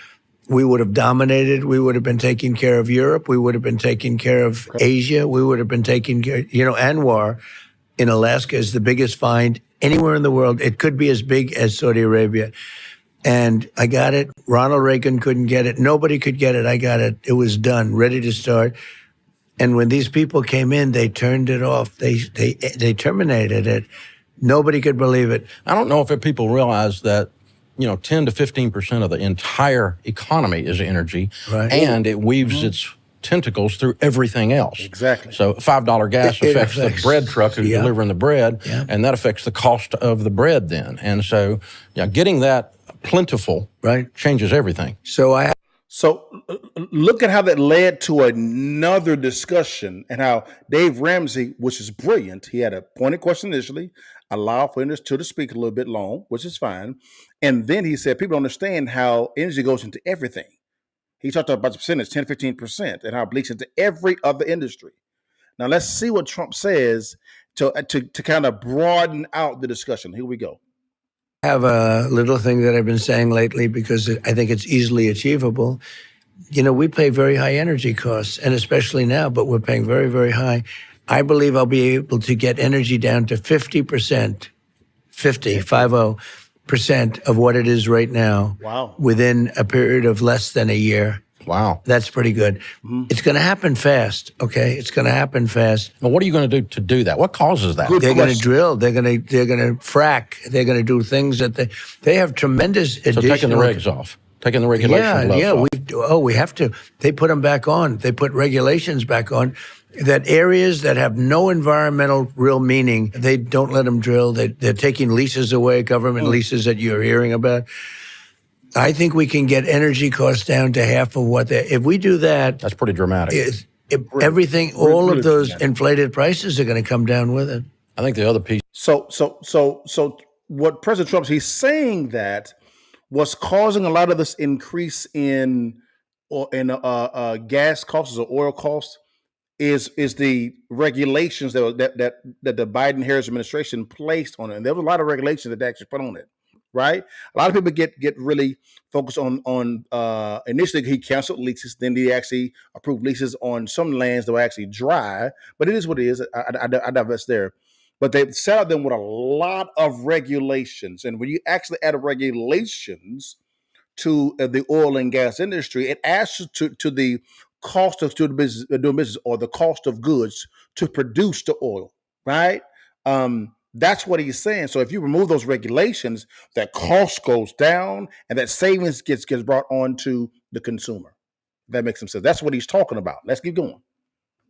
S5: We would have dominated. We would have been taking care of Europe. We would have been taking care of Asia. We would have been taking care, Anwar in Alaska is the biggest find anywhere in the world. It could be as big as Saudi Arabia. And I got it. Ronald Reagan couldn't get it. Nobody could get it. I got it. It was done, ready to start. And when these people came in, they turned it off. They terminated it. Nobody could believe it.
S10: I don't know if people realize that 10 to 15% of the entire economy is energy,
S5: right.
S10: And it weaves its tentacles through everything else.
S3: Exactly.
S10: So $5 gas affects the bread truck who's delivering the bread, and that affects the cost of the bread then. And so, getting that plentiful changes everything.
S3: So look at how that led to another discussion, and how Dave Ramsey, which is brilliant, he had a pointed question initially, allowed for him to speak a little bit long, which is fine. And then he said, people don't understand how energy goes into everything. He talked about the percentage, 10, 15%, and how it bleeds into every other industry. Now let's see what Trump says to kind of broaden out the discussion. Here we go.
S5: I have a little thing that I've been saying lately because I think it's easily achievable. We pay very high energy costs, and especially now, but we're paying very, very high. I believe I'll be able to get energy down to 50%, 50% of what it is right now.
S3: Wow.
S5: Within a period of less than a year.
S10: Wow.
S5: That's pretty good. It's going to happen fast, okay? It's going to happen fast.
S10: Well, what are you going to do to do that? What causes that?
S5: They're going to drill. They're going to frack. They're going to do things that they have tremendous additional...
S10: So taking the regs off. Taking the regulation gloves off.
S5: We have to. They put them back on. They put regulations back on. That areas that have no environmental real meaning, they don't let them drill. They're taking leases away, government leases that you're hearing about. I think we can get energy costs down to half of what they. If we do that,
S10: that's pretty dramatic.
S5: Everything, all of those inflated prices are going to come down with it.
S10: I think the other piece.
S3: So what President Trump, he's saying that what's causing a lot of this increase in gas costs or oil costs is the regulations that the Biden Harris administration placed on it. And there was a lot of regulations that they actually put on it, right? A lot of people get really focused on initially he canceled leases, then he actually approved leases on some lands that were actually dry. But it is what it is. I divest there. But they set up them with a lot of regulations, and when you actually add regulations to the oil and gas industry, it adds to the cost of doing business or the cost of goods to produce the oil, right? That's what he's saying. So if you remove those regulations, that cost goes down and that savings gets brought on to the consumer. That makes some sense. That's what he's talking about. Let's keep going.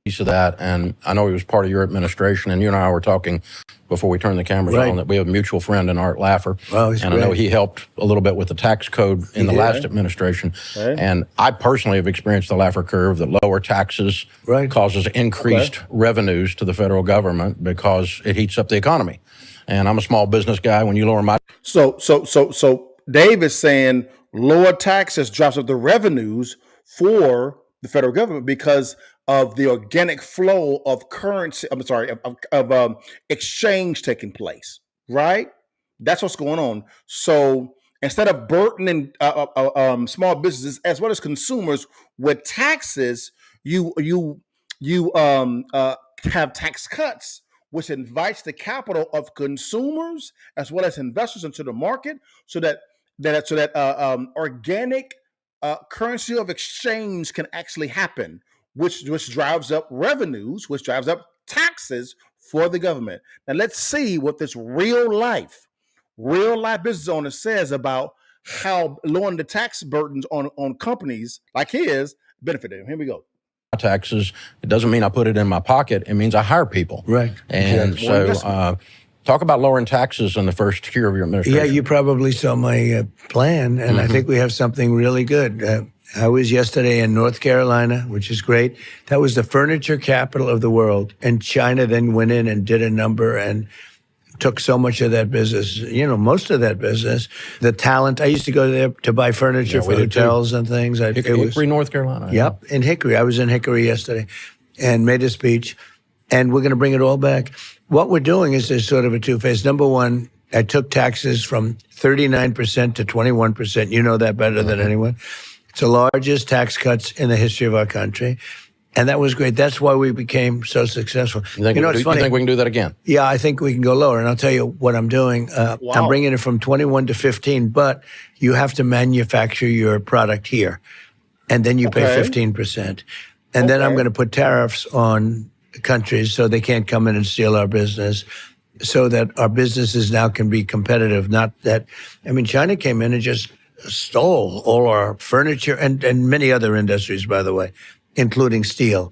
S10: Piece of that, and I know he was part of your administration, and you and I were talking before we turned the cameras on that we have a mutual friend in Art Laffer, and I know he helped a little bit with the tax code in the last administration, and I personally have experienced the Laffer curve that lower taxes causes increased revenues to the federal government because it heats up the economy, and I'm a small business guy. When you lower my
S3: so Dave is saying lower taxes drops up the revenues for the federal government because of the organic flow of currency, of exchange taking place, right? That's what's going on. So instead of burdening small businesses as well as consumers with taxes, you have tax cuts, which invites the capital of consumers as well as investors into the market, so that organic currency of exchange can actually happen, which drives up revenues, which drives up taxes for the government. Now let's see what this real life business owner says about how lowering the tax burdens on companies like his benefited him. Here we go.
S10: Taxes, it doesn't mean I put it in my pocket. It means I hire people.
S11: Right.
S10: And so talk about lowering taxes in the first year of your administration.
S11: Yeah, you probably saw my plan, and I think we have something really good. I was yesterday in North Carolina, which is great. That was the furniture capital of the world. And China then went in and did a number and took so much of that business, most of that business. The talent, I used to go there to buy furniture for hotels and things.
S10: Hickory, North Carolina.
S11: Yep, in Hickory. I was in Hickory yesterday and made a speech. And we're going to bring it all back. What we're doing is there's sort of a two-phase. Number one, I took taxes from 39% to 21%. You know that better than anyone. It's the largest tax cuts in the history of our country. And that was great. That's why we became so successful.
S10: It's funny. You think we can do that again?
S11: Yeah, I think we can go lower. And I'll tell you what I'm doing. I'm bringing it from 21 to 15, but you have to manufacture your product here. And then you pay 15%. And then I'm going to put tariffs on countries so they can't come in and steal our business, so that our businesses now can be competitive. Not that, China came in and just stole all our furniture and many other industries, by the way, including steel.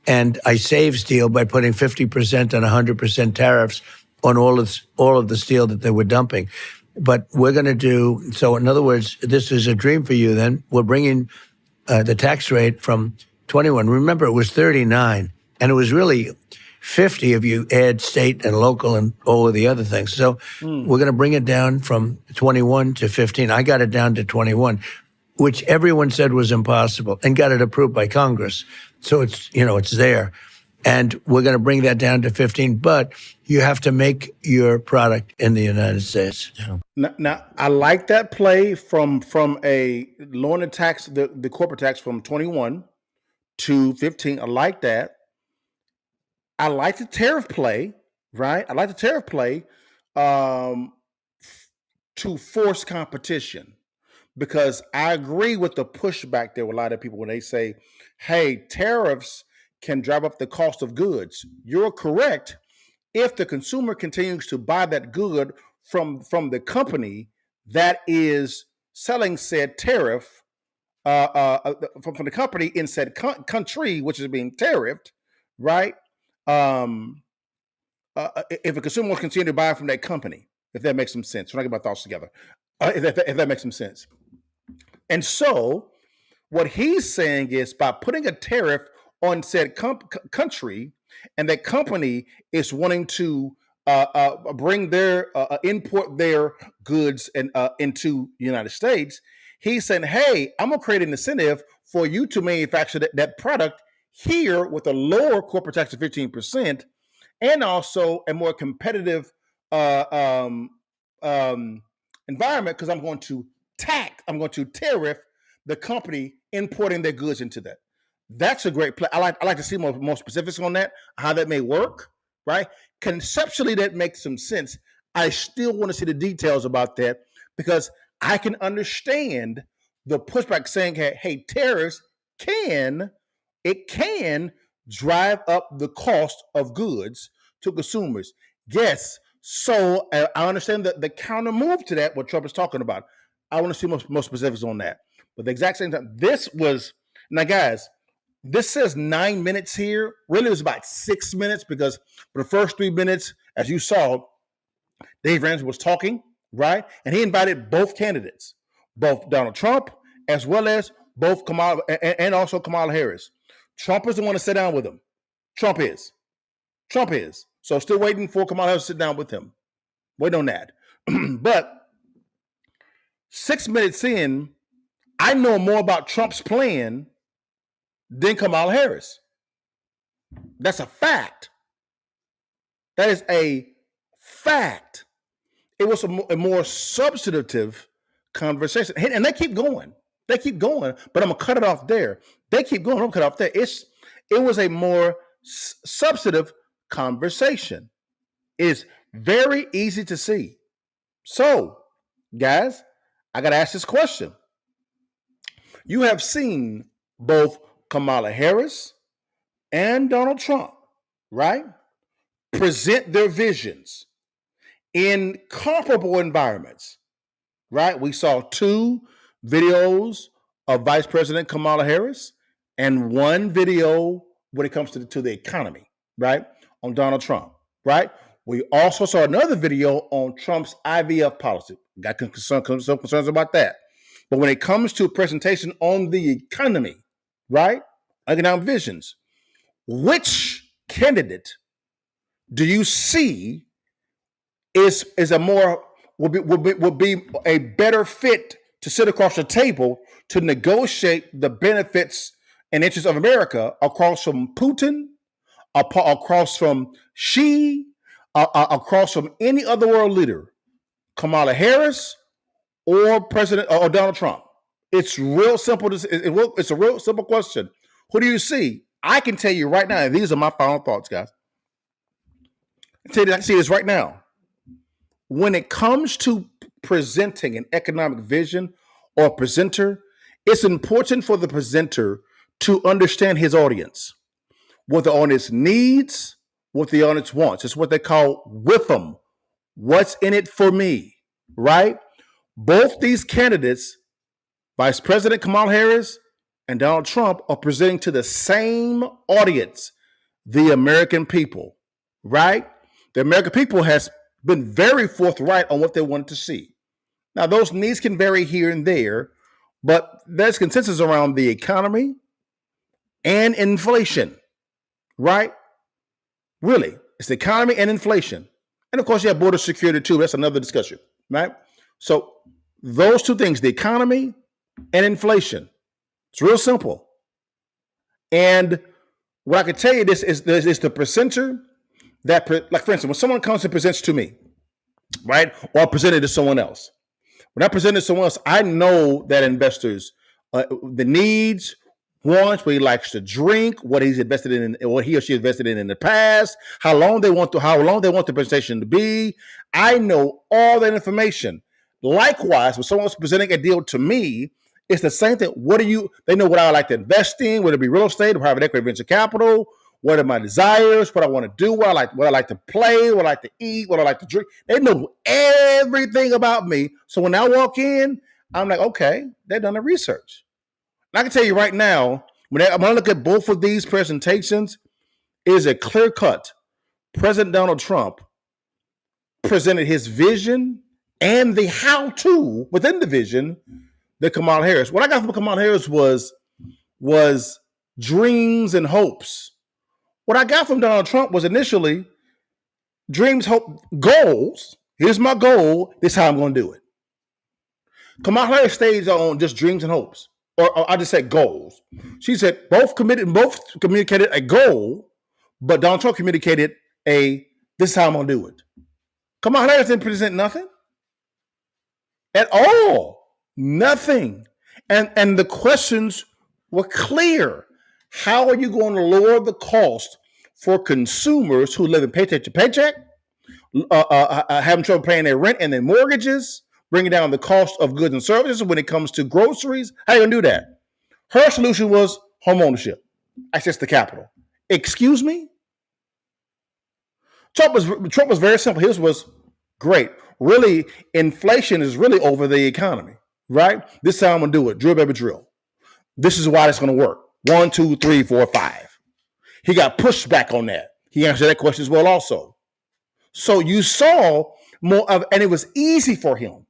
S11: And I saved steel by putting 50% and 100% tariffs on all of the steel that they were dumping. But we're going to do, so in other words, this is a dream for you then. We're bringing the tax rate from 21. Remember, it was 39, and it was really 50 if you add state and local and all of the other things. So we're going to bring it down from 21 to 15. I got it down to 21, which everyone said was impossible, and got it approved by Congress. So it's there. And we're going to bring that down to 15, but you have to make your product in the United States.
S3: Now I like that play from a lowering the tax, the corporate tax from 21 to 15. I like that. I like the tariff play, right? I like the tariff play to force competition, because I agree with the pushback there with a lot of people when they say, hey, tariffs can drive up the cost of goods. You're correct. If the consumer continues to buy that good from the company that is selling said tariff, from the company in said country, which is being tariffed, right? If a consumer will continue to buy from that company, if that makes some sense. When I get my thoughts together, if that makes some sense. And so what he's saying is, by putting a tariff on said country, and that company is wanting to bring their import their goods and into the United States, he's saying, hey, I'm gonna create an incentive for you to manufacture that product here with a lower corporate tax of 15% and also a more competitive environment because I'm going to tariff the company importing their goods into that. That's a great play. I like to see more specifics on that, how that may work, right? Conceptually, that makes some sense. I still want to see the details about that because I can understand the pushback saying, hey, tariffs can drive up the cost of goods to consumers. Yes. So I understand the counter move to that, what Trump is talking about. I want to see more specifics on that. But the exact same time, now guys, this says 9 minutes here. Really, it was about 6 minutes because for the first 3 minutes, as you saw, Dave Ramsey was talking, right? And he invited both candidates, both Donald Trump as well as both Kamala and also Kamala Harris. Trump is the one to sit down with him. Trump is. So still waiting for Kamala Harris to sit down with him. Wait on that. But 6 minutes in, I know more about Trump's plan than Kamala Harris. That's a fact. That is a fact. It was a more substantive conversation. And they keep going. But I'm going to cut it off there. They keep going. I'm going to cut it off there. It was a more substantive conversation. It's very easy to see. So, guys, I got to ask this question. You have seen both Kamala Harris and Donald Trump, right, present their visions in comparable environments, right? We saw 2 videos of Vice President Kamala Harris and 1 video when it comes to the economy, right, on Donald Trump, right? We also saw another video on Trump's IVF policy. Got some concerns about that. But when it comes to a presentation on the economy, right, economic visions, which candidate do you see would be a better fit to sit across the table to negotiate the benefits and interests of America across from Putin, across from Xi, across from any other world leader, Kamala Harris or Donald Trump? It's real simple. It's a real simple question. Who do you see? I can tell you right now, and these are my final thoughts, guys. I can see this right now. When it comes to presenting an economic vision or a presenter, it's important for the presenter to understand his audience, what the audience needs, what the audience wants. It's what they call with them. What's in it for me, right? Both these candidates, Vice President Kamala Harris and Donald Trump, are presenting to the same audience, the American people, right? The American people has been very forthright on what they wanted to see. Now, those needs can vary here and there, but there's consensus around the economy and inflation, right? Really, it's the economy and inflation. And of course, you have border security too. That's another discussion, right? So those 2 things, the economy and inflation, it's real simple. And what I can tell you is the presenter that, like for instance, when someone comes and presents to me, right, or I present it to someone else, when I present it to someone else, I know that investors, the needs, wants, what he likes to drink, what he's invested in, what he or she invested in the past, how long they want the presentation to be. I know all that information. Likewise, when someone's presenting a deal to me, it's the same thing. They know what I like to invest in, whether it be real estate or private equity, venture capital. What are my desires? What I want to do? What I like to play? What I like to eat? What I like to drink? They know everything about me. So when I walk in, I'm like, okay, they've done the research. And I can tell you right now, when I look at both of these presentations, it is a clear cut. President Donald Trump presented his vision and the how-to within the vision that Kamala Harris. What I got from Kamala Harris was dreams and hopes. What I got from Donald Trump was initially dreams, hope, goals. Here's my goal. This is how I'm going to do it. Kamala Harris stays on just dreams and hopes. or I just said goals. She said both communicated a goal, but Donald Trump communicated this is how I'm gonna do it. Kamala Harris didn't present nothing at all, nothing, and the questions were clear. How are you going to lower the cost for consumers who live in paycheck to paycheck, having trouble paying their rent and their mortgages, bringing down the cost of goods and services when it comes to groceries? How are you going to do that? Her solution was home ownership, access to capital. Excuse me? Trump was very simple. His was great. Really, inflation is really over the economy, right? This is how I'm going to do it. Drill, baby, drill. This is why it's going to work. 1, 2, 3, 4, 5. He got pushback on that. He answered that question as well also. So you saw more of, and it was easy for him.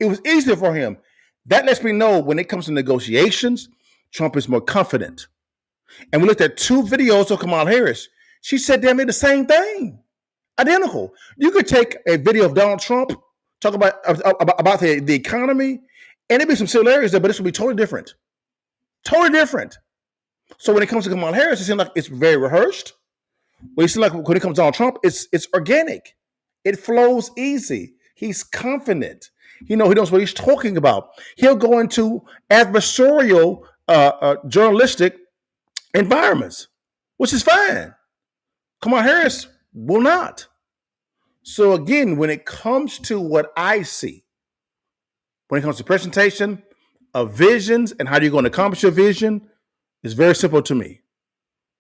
S3: It was easier for him. That lets me know when it comes to negotiations, Trump is more confident. And we looked at 2 videos of Kamala Harris. She said damn near the same thing. Identical. You could take a video of Donald Trump, talk about the economy, and there'd be some similarities there, but this would be totally different. Totally different. So when it comes to Kamala Harris, it seems like it's very rehearsed. When it seems like when it comes to Donald Trump, it's organic. It flows easy. He's confident. He knows what he's talking about. He'll go into adversarial journalistic environments, which is fine. Kamala Harris will not. So again, when it comes to what I see, when it comes to presentation of visions and how you're going to accomplish your vision, it's very simple to me.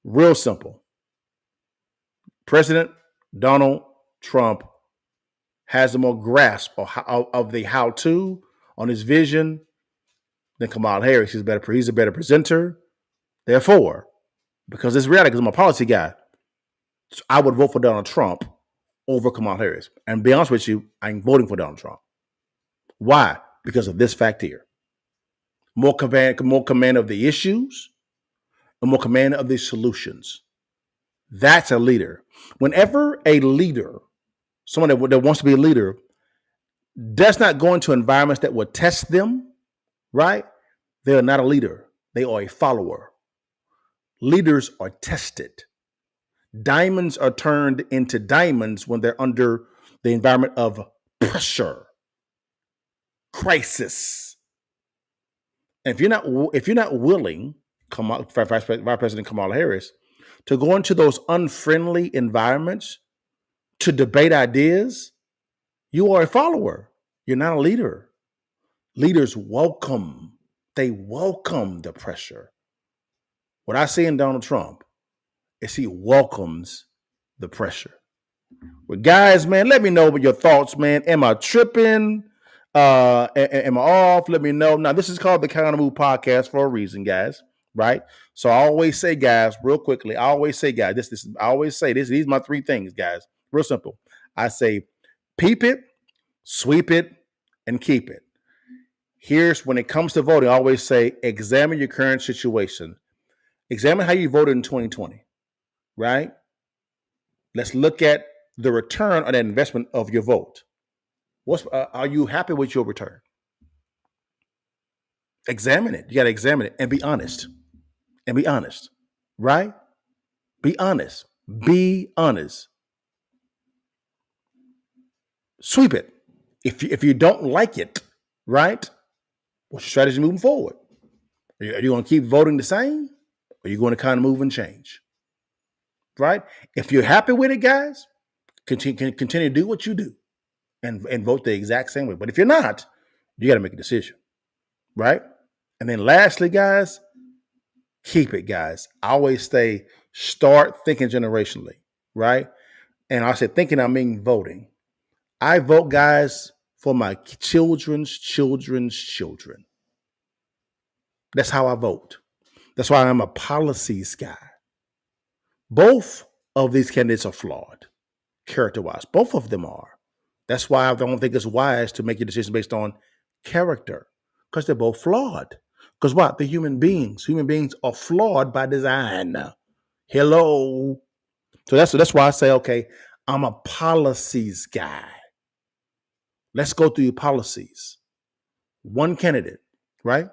S3: Real simple. President Donald Trump has a more grasp of the how-to on his vision than Kamala Harris. He's a better presenter. Therefore, because it's reality, because I'm a policy guy, I would vote for Donald Trump over Kamala Harris. And to be honest with you, I'm voting for Donald Trump. Why? Because of this fact here. More command of the issues and more command of the solutions. That's a leader. Whenever a leader, someone that wants to be a leader, does not go into environments that will test them, right? They are not a leader. They are a follower. Leaders are tested. Diamonds are turned into diamonds when they're under the environment of pressure, crisis. And if you're not willing, Vice President Kamala Harris, to go into those unfriendly environments to debate ideas, you are a follower. You're not a leader. Leaders welcome. They welcome the pressure. What I see in Donald Trump is he welcomes the pressure. Well, guys, man, let me know what your thoughts, man. Am I tripping? Am I off? Let me know. Now, this is called the Countermoves Podcast for a reason, guys. Right? So I always say, guys, real quickly, I always say, guys, these are my 3 things, guys. Real simple. I say, peep it, sweep it, and keep it. Here's when it comes to voting, I always say, examine your current situation. Examine how you voted in 2020, right? Let's look at the return on that investment of your vote. Are you happy with your return? Examine it. You got to examine it and be honest. And be honest, right? Be honest. Be honest. Sweep it. If you don't like it, right? What's your strategy moving forward? Are you going to keep voting the same? Or are you going to kind of move and change? Right? If you're happy with it, guys, continue to do what you do and vote the exact same way. But if you're not, you got to make a decision. Right? And then lastly, guys, keep it, guys. I always say, start thinking generationally, right? And I said thinking, I mean voting. I vote, guys, for my children's children's children. That's how I vote. That's why I'm a policies guy. Both of these candidates are flawed, character-wise. Both of them are. That's why I don't think it's wise to make your decision based on character, because they're both flawed. Because what? They're human beings. Human beings are flawed by design. Hello. So that's why I say, okay, I'm a policies guy. Let's go through your policies. One candidate, right?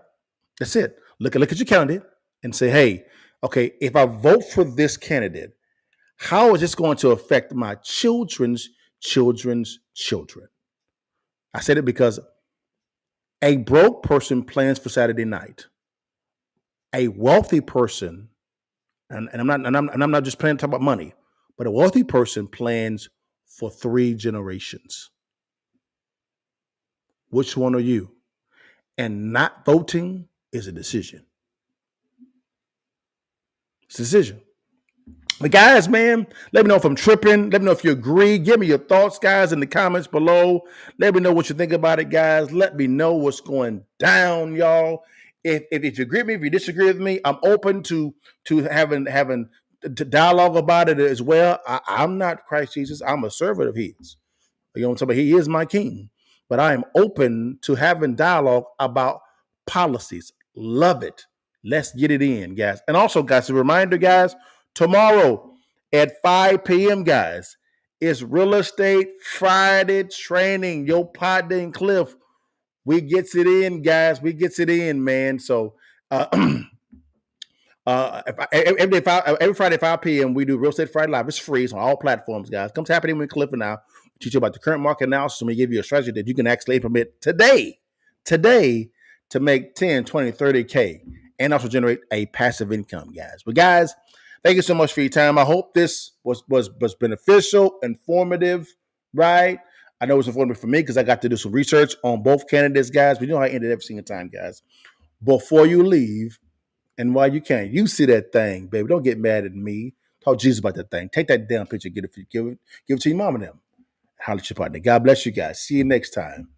S3: That's it. Look at your candidate and say, hey, okay, if I vote for this candidate, how is this going to affect my children's children's children? I said it because a broke person plans for Saturday night. A wealthy person, and I'm not just planning to talk about money, but a wealthy person plans for 3 generations. Which one are you? And not voting is a decision. It's a decision. But guys, man, let me know if I'm tripping. Let me know if you agree. Give me your thoughts, guys, in the comments below. Let me know what you think about it, guys. Let me know what's going down, y'all. If you agree with me, if you disagree with me, I'm open to having to dialogue about it as well. I'm not Christ Jesus. I'm a servant of His. You know what I'm saying? He is my king. But I am open to having dialogue about policies. Love it. Let's get it in, guys. And also, guys, a reminder, guys, tomorrow at 5 p.m., guys, it's Real Estate Friday training. Your partner and Cliff, we gets it in, guys. We gets it in, man. So every Friday at 5 p.m., we do Real Estate Friday Live. It's free. It's on all platforms, guys. Come tap it in with Cliff and now. Teach you about the current market analysis, and we give you a strategy that you can actually implement today to make 10, 20, 30K and also generate a passive income, guys. But guys, thank you so much for your time. I hope this was beneficial, informative, right? I know it was informative for me because I got to do some research on both candidates, guys. But you know how I ended every single time, guys. Before you leave and while you can, you see that thing, baby. Don't get mad at me. Talk to Jesus about that thing. Take that damn picture, give it to your mom and them. Holler at your partner. God bless you guys. See you next time.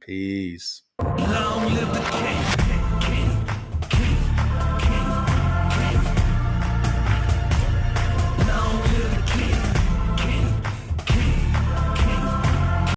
S3: Peace. Long live the